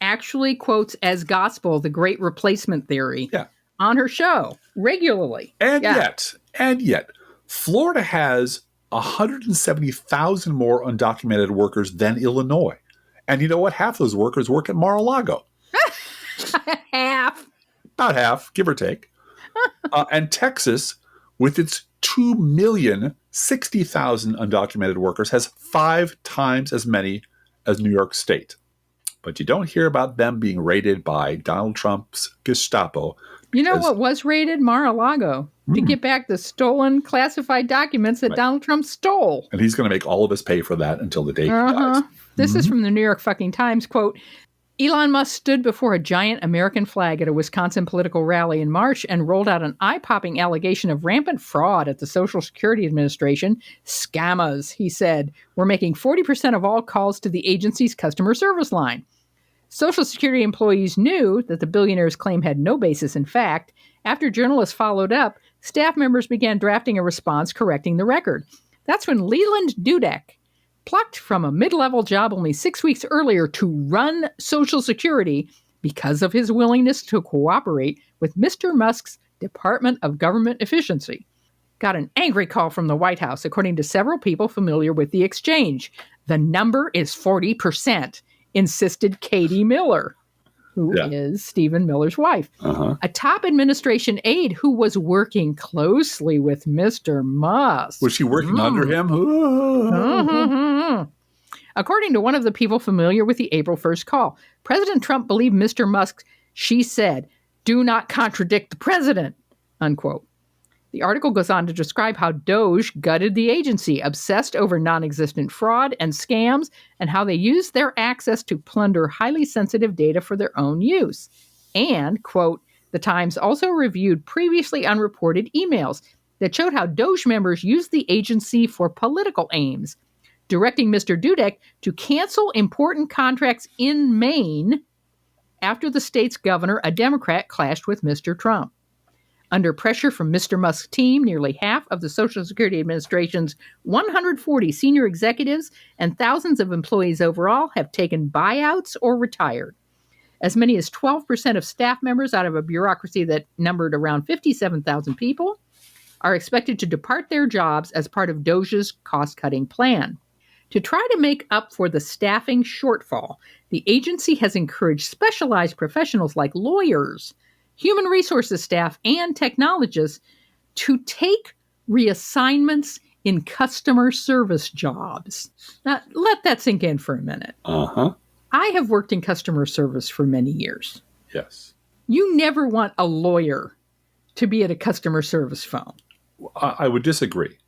Speaker 2: actually quotes as gospel the Great Replacement Theory on her show regularly.
Speaker 1: And And yet, Florida has 170,000 more undocumented workers than Illinois. And you know what? Half those workers work at Mar-a-Lago.
Speaker 2: Half.
Speaker 1: About half, give or take. And Texas, with its 2,060,000 undocumented workers, has 5 times as many as New York State. But you don't hear about them being raided by Donald Trump's Gestapo.
Speaker 2: You know what was raided? Mar-a-Lago. To get back the stolen classified documents that Donald Trump stole.
Speaker 1: And he's going to make all of us pay for that until the day he dies.
Speaker 2: This is from the New York fucking Times. Quote, Elon Musk stood before a giant American flag at a Wisconsin political rally in March and rolled out an eye-popping allegation of rampant fraud at the Social Security Administration. Scammers, he said, were making 40% of all calls to the agency's customer service line. Social Security employees knew that the billionaire's claim had no basis in fact. After journalists followed up, staff members began drafting a response correcting the record. That's when Leland Dudek, plucked from a mid-level job only 6 weeks earlier to run Social Security because of his willingness to cooperate with Mr. Musk's Department of Government Efficiency, got an angry call from the White House, according to several people familiar with the exchange. The number is 40%, insisted Katie Miller, who is Stephen Miller's wife. A top administration aide who was working closely with Mr. Musk.
Speaker 1: Was she working under him?
Speaker 2: According to one of the people familiar with the April 1st call, President Trump believed Mr. Musk, she said, do not contradict the president, unquote. The article goes on to describe how Doge gutted the agency, obsessed over non-existent fraud and scams, and how they used their access to plunder highly sensitive data for their own use. And, quote, the Times also reviewed previously unreported emails that showed how Doge members used the agency for political aims, directing Mr. Dudek to cancel important contracts in Maine after the state's governor, a Democrat, clashed with Mr. Trump. Under pressure from Mr. Musk's team, nearly half of the Social Security Administration's 140 senior executives and thousands of employees overall have taken buyouts or retired. As many as 12% of staff members out of a bureaucracy that numbered around 57,000 people are expected to depart their jobs as part of Doge's cost-cutting plan. To try to make up for the staffing shortfall, the agency has encouraged specialized professionals like lawyers, human resources staff, and technologists to take reassignments in customer service jobs. Now, let that sink in for a minute. I have worked in customer service for many years.
Speaker 1: Yes.
Speaker 2: You never want a lawyer to be at a customer service phone.
Speaker 1: I would disagree.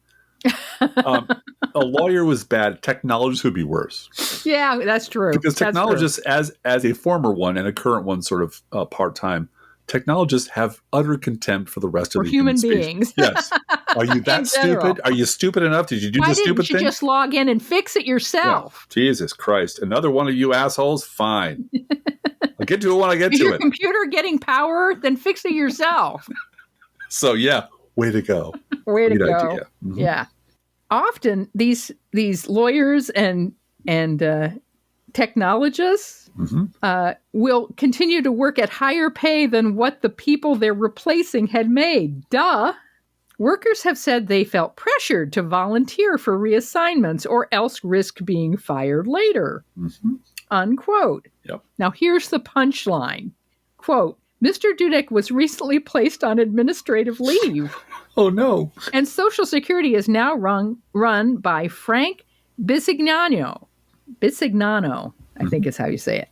Speaker 1: A lawyer was bad. Technologists would be worse.
Speaker 2: Yeah, that's true.
Speaker 1: Because technologists, as a former one and a current one, sort of part-time, technologists have utter contempt for the rest of the
Speaker 2: human beings.
Speaker 1: Yes. Are you that stupid? Are you stupid enough? Did you do the stupid thing?
Speaker 2: Why didn't you just log in and fix it yourself?
Speaker 1: Yeah. Jesus Christ. Another one of you assholes? Fine. I'll get to it when I get to it. Is
Speaker 2: your computer getting power? Then fix it yourself.
Speaker 1: So, yeah, way to go.
Speaker 2: Way to go. Yeah. Often, these lawyers and technologists will continue to work at higher pay than what the people they're replacing had made. Duh. Workers have said they felt pressured to volunteer for reassignments or else risk being fired later. Unquote.
Speaker 1: Yep.
Speaker 2: Now here's the punchline. Quote, Mr. Dudek was recently placed on administrative leave.
Speaker 1: Oh, no.
Speaker 2: And Social Security is now run by Frank Bisignano. Bisignano, I think is how you say it.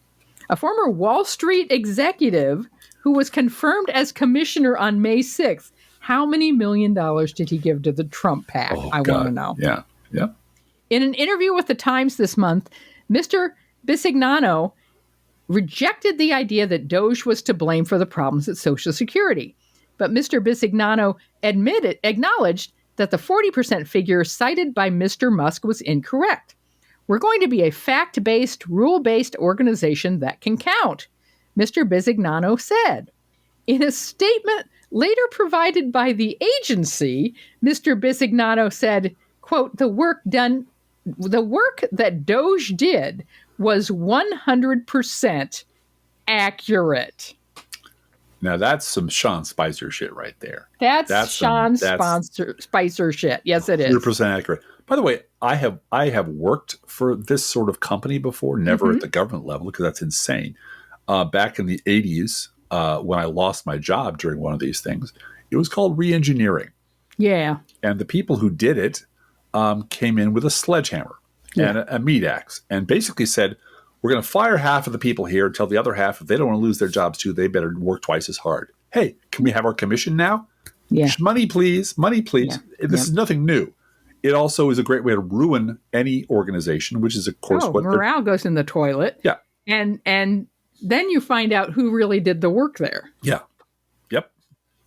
Speaker 2: A former Wall Street executive who was confirmed as commissioner on May 6th. How many $1 million did he give to the Trump PAC? I want to know.
Speaker 1: Yeah. Yeah.
Speaker 2: In an interview with the Times this month, Mr. Bisignano rejected the idea that Doge was to blame for the problems at Social Security. But Mr. Bisignano acknowledged that the 40% figure cited by Mr. Musk was incorrect. We're going to be a fact-based, rule-based organization that can count, Mr. Bisignano said. In a statement later provided by the agency, Mr. Bisignano said, quote, the work that Doge did was 100% accurate.
Speaker 1: Now that's some Sean Spicer shit right there.
Speaker 2: That's Sean Spicer shit. Yes, it is.
Speaker 1: 100% accurate. By the way, I have worked for this sort of company before, never at the government level because that's insane. Back in the 80s, when I lost my job during one of these things, it was called re-engineering.
Speaker 2: Yeah.
Speaker 1: And the people who did it came in with a sledgehammer and a meat axe and basically said, we're going to fire half of the people here and tell the other half if they don't want to lose their jobs too, they better work twice as hard. Hey, can we have our commission now?
Speaker 2: Yeah.
Speaker 1: Money, please. Money, please. Yeah. This is nothing new. It also is a great way to ruin any organization, which is, of course, what
Speaker 2: morale goes in the toilet.
Speaker 1: Yeah.
Speaker 2: And then you find out who really did the work there.
Speaker 1: Yeah. Yep.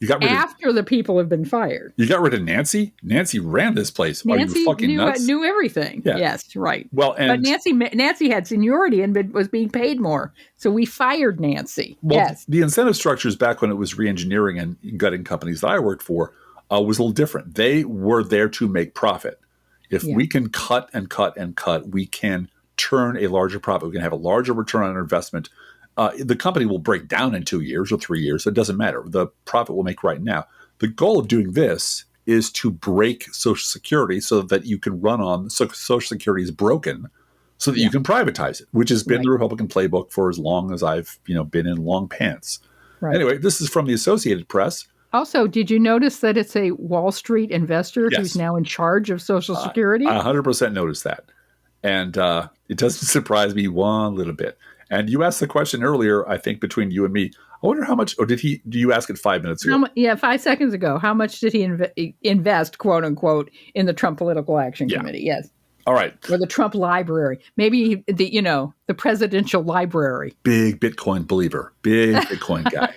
Speaker 1: You got rid
Speaker 2: after the people have been fired.
Speaker 1: You got rid of Nancy? Nancy ran this place.
Speaker 2: Nancy
Speaker 1: Are you fucking nuts?
Speaker 2: knew everything. Yeah. Yes, right.
Speaker 1: Well,
Speaker 2: but Nancy had seniority and was being paid more. So we fired Nancy.
Speaker 1: Well,
Speaker 2: yes.
Speaker 1: The incentive structures back when it was re-engineering and gutting companies that I worked for was a little different. They were there to make profit. If we can cut and cut and cut, we can turn a larger profit. We can have a larger return on our investment. The company will break down in 2 years or 3 years. So it doesn't matter. The profit will make right now. The goal of doing this is to break Social Security so that you can run on Social Security is broken so that you can privatize it, which has been the Republican playbook for as long as I've been in long pants. Right. Anyway, this is from the Associated Press.
Speaker 2: Also, did you notice that it's a Wall Street investor who's now in charge of Social Security?
Speaker 1: I 100% noticed that. And it doesn't surprise me one little bit. And you asked the question earlier, I think, between you and me. I wonder how much, or do you ask it 5 minutes ago?
Speaker 2: 5 seconds ago. How much did he invest, quote unquote, in the Trump Political Action Committee? Yes.
Speaker 1: All right.
Speaker 2: Or the Trump Library. Maybe the presidential library.
Speaker 1: Big Bitcoin believer. Big Bitcoin guy.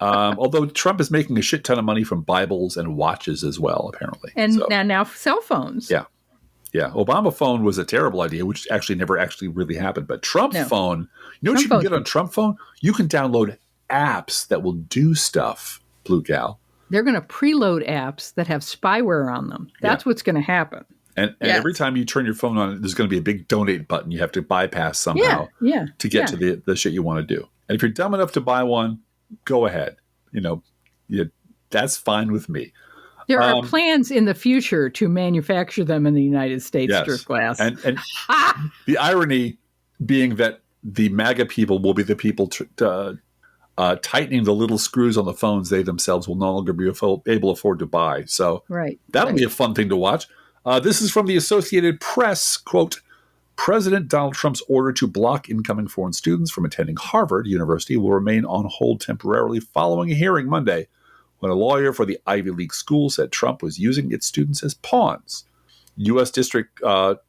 Speaker 1: Although Trump is making a shit ton of money from Bibles and watches as well, apparently.
Speaker 2: And now cell phones.
Speaker 1: Yeah. Yeah, Obama phone was a terrible idea, which actually never really happened. But Trump phone, you know what you can get on Trump phone? You can download apps that will do stuff, Blue Gal.
Speaker 2: They're going to preload apps that have spyware on them. That's what's going to happen.
Speaker 1: And every time you turn your phone on, there's going to be a big donate button you have to bypass somehow to get to the shit you want to do. And if you're dumb enough to buy one, go ahead. That's fine with me.
Speaker 2: There are plans in the future to manufacture them in the United States, Glass.
Speaker 1: And the irony being that the MAGA people will be the people tightening the little screws on the phones they themselves will no longer be able to afford to buy. So that'll be a fun thing to watch. This is from the Associated Press, quote, President Donald Trump's order to block incoming foreign students from attending Harvard University will remain on hold temporarily following a hearing Monday, when a lawyer for the Ivy League school said Trump was using its students as pawns. U.S. District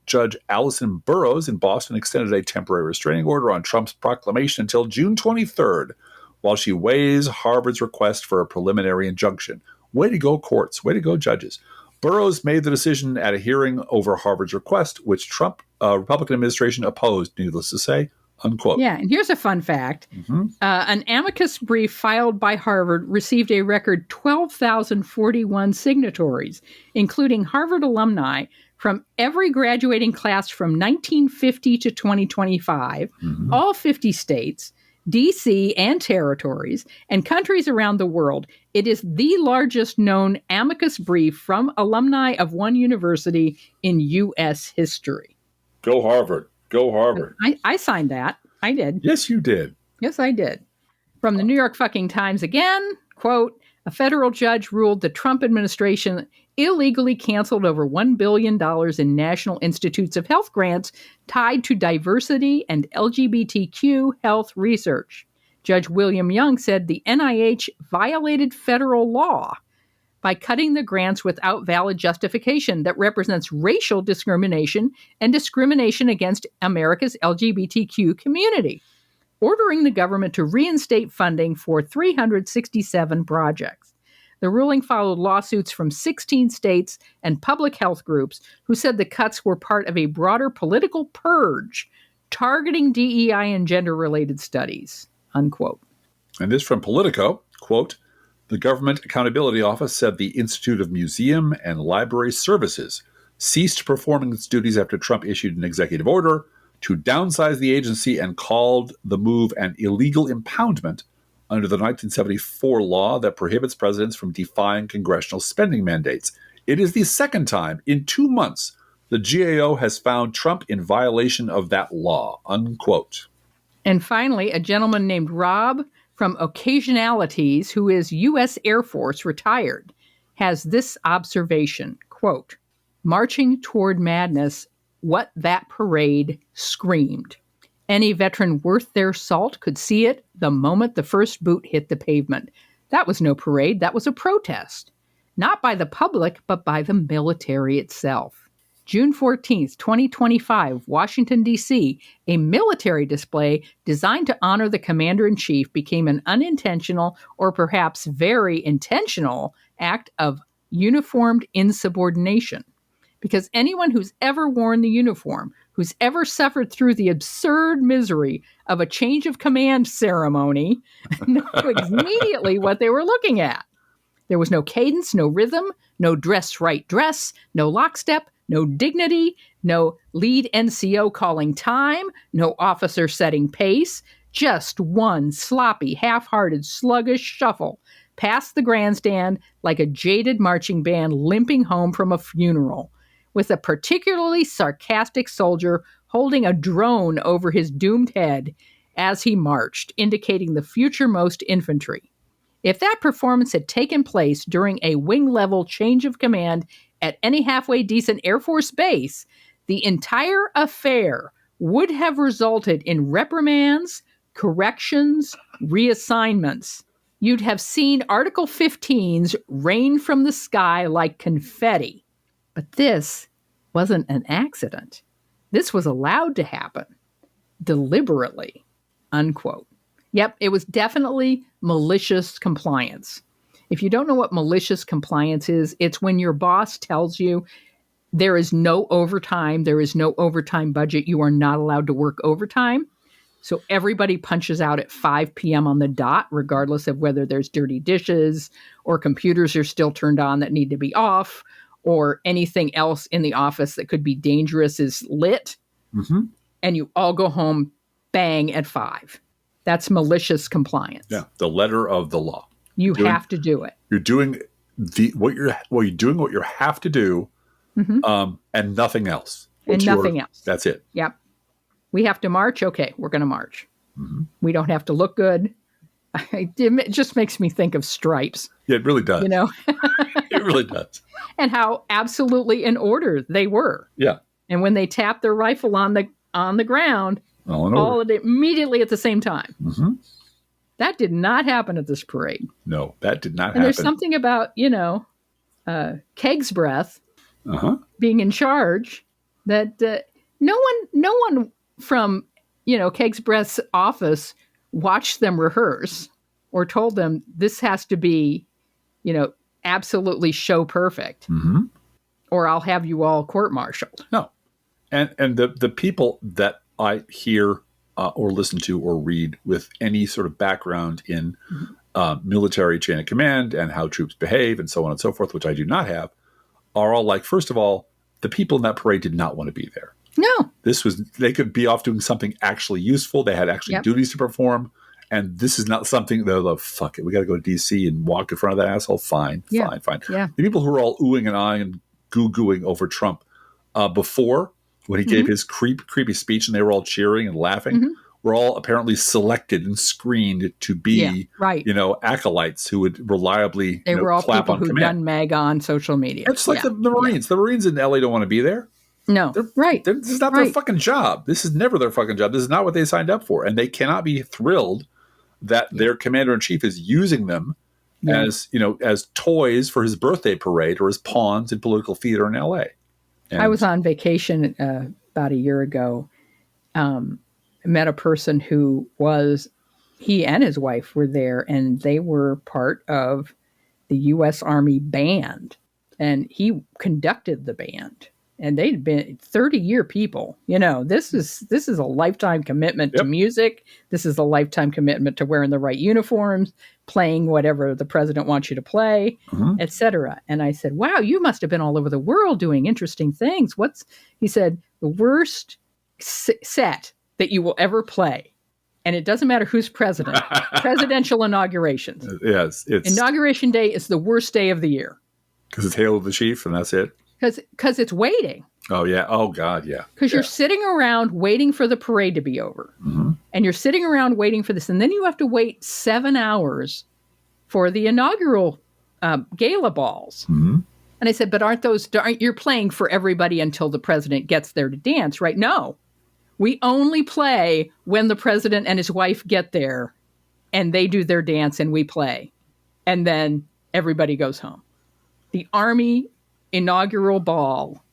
Speaker 1: Judge Allison Burroughs in Boston extended a temporary restraining order on Trump's proclamation until June 23rd, while she weighs Harvard's request for a preliminary injunction. Way to go, courts. Way to go, judges. Burroughs made the decision at a hearing over Harvard's request, which Trump Republican administration opposed, needless to say. Unquote.
Speaker 2: Yeah, and here's a fun fact. An amicus brief filed by Harvard received a record 12,041 signatories, including Harvard alumni from every graduating class from 1950 to 2025, all 50 states, D.C. and territories, and countries around the world. It is the largest known amicus brief from alumni of one university in U.S. history.
Speaker 1: Go Harvard. Go Harvard.
Speaker 2: I signed that. I did.
Speaker 1: Yes, you did.
Speaker 2: Yes, I did. From the New York fucking Times again, quote, a federal judge ruled the Trump administration illegally canceled over $1 billion in National Institutes of Health grants tied to diversity and LGBTQ health research. Judge William Young said the NIH violated federal law by cutting the grants without valid justification that represents racial discrimination and discrimination against America's LGBTQ community, ordering the government to reinstate funding for 367 projects. The ruling followed lawsuits from 16 states and public health groups who said the cuts were part of a broader political purge targeting DEI and gender-related studies, unquote.
Speaker 1: And this from Politico, quote, the Government Accountability Office said the Institute of Museum and Library Services ceased performing its duties after Trump issued an executive order to downsize the agency and called the move an illegal impoundment under the 1974 law that prohibits presidents from defying congressional spending mandates. It is the second time in 2 months the GAO has found Trump in violation of that law, unquote.
Speaker 2: And finally, a gentleman named Rob from Occasionalities, who is U.S. Air Force retired, has this observation, quote, marching toward madness, what that parade screamed. Any veteran worth their salt could see it the moment the first boot hit the pavement. That was no parade, that was a protest. Not by the public, but by the military itself. June 14th, 2025, Washington, D.C., a military display designed to honor the commander-in-chief became an unintentional or perhaps very intentional act of uniformed insubordination. Because anyone who's ever worn the uniform, who's ever suffered through the absurd misery of a change of command ceremony, knew immediately what they were looking at. There was no cadence, no rhythm, no dress-right dress, no lockstep, no dignity, no lead NCO calling time, no officer setting pace, just one sloppy, half-hearted, sluggish shuffle past the grandstand like a jaded marching band limping home from a funeral, with a particularly sarcastic soldier holding a drone over his doomed head as he marched, indicating the future-most infantry. If that performance had taken place during a wing-level change of command at any halfway decent Air Force base, the entire affair would have resulted in reprimands, corrections, reassignments. You'd have seen Article 15s rain from the sky like confetti. But this wasn't an accident. This was allowed to happen deliberately, unquote. Yep, it was definitely malicious compliance. If you don't know what malicious compliance is, it's when your boss tells you there is no overtime, there is no overtime budget, you are not allowed to work overtime. So everybody punches out at 5 p.m. on the dot, regardless of whether there's dirty dishes or computers are still turned on that need to be off, or anything else in the office that could be dangerous is lit. Mm-hmm. And you all go home bang at 5. That's malicious compliance.
Speaker 1: Yeah, the letter of the law.
Speaker 2: You have to do it.
Speaker 1: You're doing what you have to do, mm-hmm. And nothing else.
Speaker 2: And nothing else.
Speaker 1: That's it.
Speaker 2: Yep. We have to march. Okay, we're going to march. Mm-hmm. We don't have to look good. It just makes me think of Stripes.
Speaker 1: Yeah, it really does.
Speaker 2: You know,
Speaker 1: it really does.
Speaker 2: And how absolutely in order they were.
Speaker 1: Yeah.
Speaker 2: And when they tapped their rifle on the ground, all of it immediately at the same time. Mm-hmm. That did not happen at this parade.
Speaker 1: No, that did not happen.
Speaker 2: And there's something about, Keg's breath being in charge that no one from, Keg's breath's office watched them rehearse or told them this has to be, absolutely show perfect, mm-hmm. or I'll have you all court-martialed.
Speaker 1: No. And the people that I hear or listen to or read with any sort of background in military chain of command and how troops behave and so on and so forth, which I do not have, are all like, first of all, the people in that parade did not want to be there.
Speaker 2: No.
Speaker 1: They could be off doing something actually useful. They had actually duties to perform. And this is not something they're like, fuck it, we got to go to D.C. and walk in front of that asshole. Fine.
Speaker 2: Yeah.
Speaker 1: The people who are all oohing and eyeing and goo-gooing over Trump before, when he gave his creepy speech and they were all cheering and laughing, were all apparently selected and screened to be, acolytes who would reliably
Speaker 2: they were all
Speaker 1: clap
Speaker 2: people
Speaker 1: on
Speaker 2: who'd
Speaker 1: command.
Speaker 2: done MAGA on social media.
Speaker 1: It's like the Marines. The Marines in L.A. don't want to be there.
Speaker 2: No,
Speaker 1: This is not their fucking job. This is never their fucking job. This is not what they signed up for. And they cannot be thrilled that their commander-in-chief is using them as toys for his birthday parade or as pawns in political theater in L.A. And
Speaker 2: I was on vacation about a year ago. Met a person who he and his wife were there, and they were part of the U.S. Army band. And he conducted the band. And they'd been 30-year people. This is a lifetime commitment to music. This is a lifetime commitment to wearing the right uniforms, playing whatever the president wants you to play, etc. And I said, wow, you must have been all over the world doing interesting things. He said, the worst set that you will ever play. and it doesn't matter who's president. Presidential inaugurations.
Speaker 1: Yes.
Speaker 2: Inauguration day is the worst day of the year.
Speaker 1: Because it's Hail to the Chief, and that's it?
Speaker 2: Because it's waiting.
Speaker 1: Oh, yeah. Oh, God, yeah.
Speaker 2: Because you're sitting around waiting for the parade to be over.
Speaker 1: Mm-hmm.
Speaker 2: And you're sitting around waiting for this. And then you have to wait 7 hours for the inaugural gala balls.
Speaker 1: Mm-hmm.
Speaker 2: And I said, but aren't you're playing for everybody until the president gets there to dance, right? No. We only play when the president and his wife get there and they do their dance and we play. And then everybody goes home. The Army inaugural ball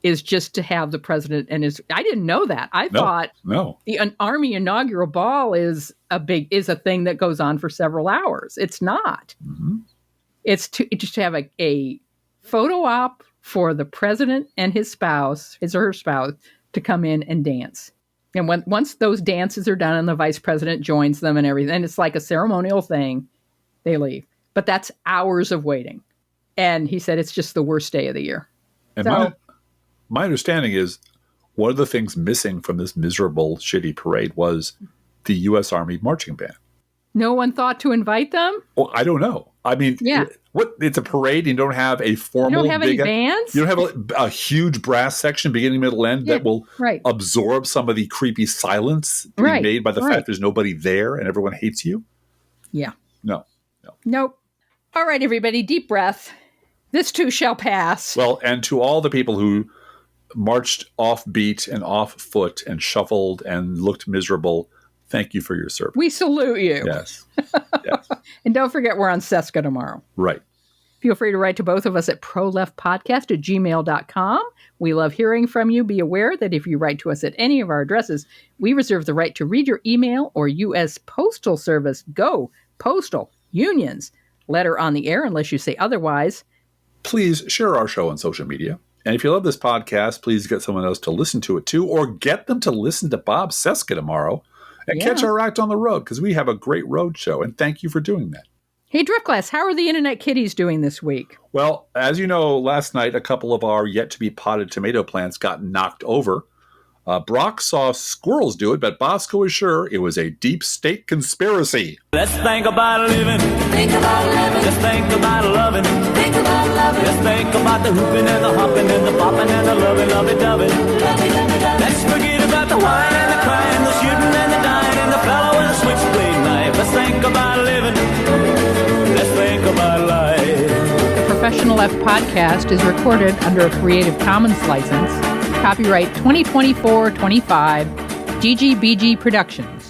Speaker 2: is just to have the president and I didn't know that. I thought the Army inaugural ball is a thing that goes on for several hours. It's not.
Speaker 1: Mm-hmm.
Speaker 2: It's just to have a photo op for the president and his or her spouse, to come in and dance. And once those dances are done and the vice president joins them and everything, and it's like a ceremonial thing, they leave. But that's hours of waiting. And he said it's just the worst day of the year.
Speaker 1: And my understanding is one of the things missing from this miserable, shitty parade was the U.S. Army marching band.
Speaker 2: No one thought to invite them?
Speaker 1: Well, I don't know. I mean, it's a parade. And you don't have a formal.
Speaker 2: You don't have any bands?
Speaker 1: You don't have a huge brass section, beginning, middle, end, that will absorb some of the creepy silence being made by the fact there's nobody there and everyone hates you?
Speaker 2: Yeah.
Speaker 1: No.
Speaker 2: Nope. All right, everybody, deep breath. This too shall pass.
Speaker 1: Well, and to all the people who marched off beat and off foot and shuffled and looked miserable, thank you for your service.
Speaker 2: We salute you.
Speaker 1: Yes.
Speaker 2: And don't forget, we're on Seska tomorrow.
Speaker 1: Right.
Speaker 2: Feel free to write to both of us at proleftpodcast@gmail.com. We love hearing from you. Be aware that if you write to us at any of our addresses, we reserve the right to read your email or U.S. Postal Service. Go Postal Unions. Letter on the air unless you say otherwise.
Speaker 1: Please share our show on social media. And if you love this podcast, please get someone else to listen to it too, or get them to listen to Bob Seska tomorrow and catch our act on the road, because we have a great road show. And thank you for doing that.
Speaker 2: Hey, Driftglass, how are the Internet Kitties doing this week?
Speaker 1: Well, as you know, last night, a couple of our yet-to-be-potted tomato plants got knocked over. Brock saw squirrels do it, but Bosco is sure it was a deep state conspiracy.
Speaker 6: Let's think about living. Think about living. Let's think about loving. Think about loving. Let's think about the hooping and the hopping and the bopping and the lovey-dovey. Let's forget about the wine and the crying, the shooting and the dying, and the fellow with a switchblade knife. Let's think about living. Let's think about life.
Speaker 2: The Professional Left podcast is recorded under a Creative Commons license. Copyright 2024-25, GGBG Productions.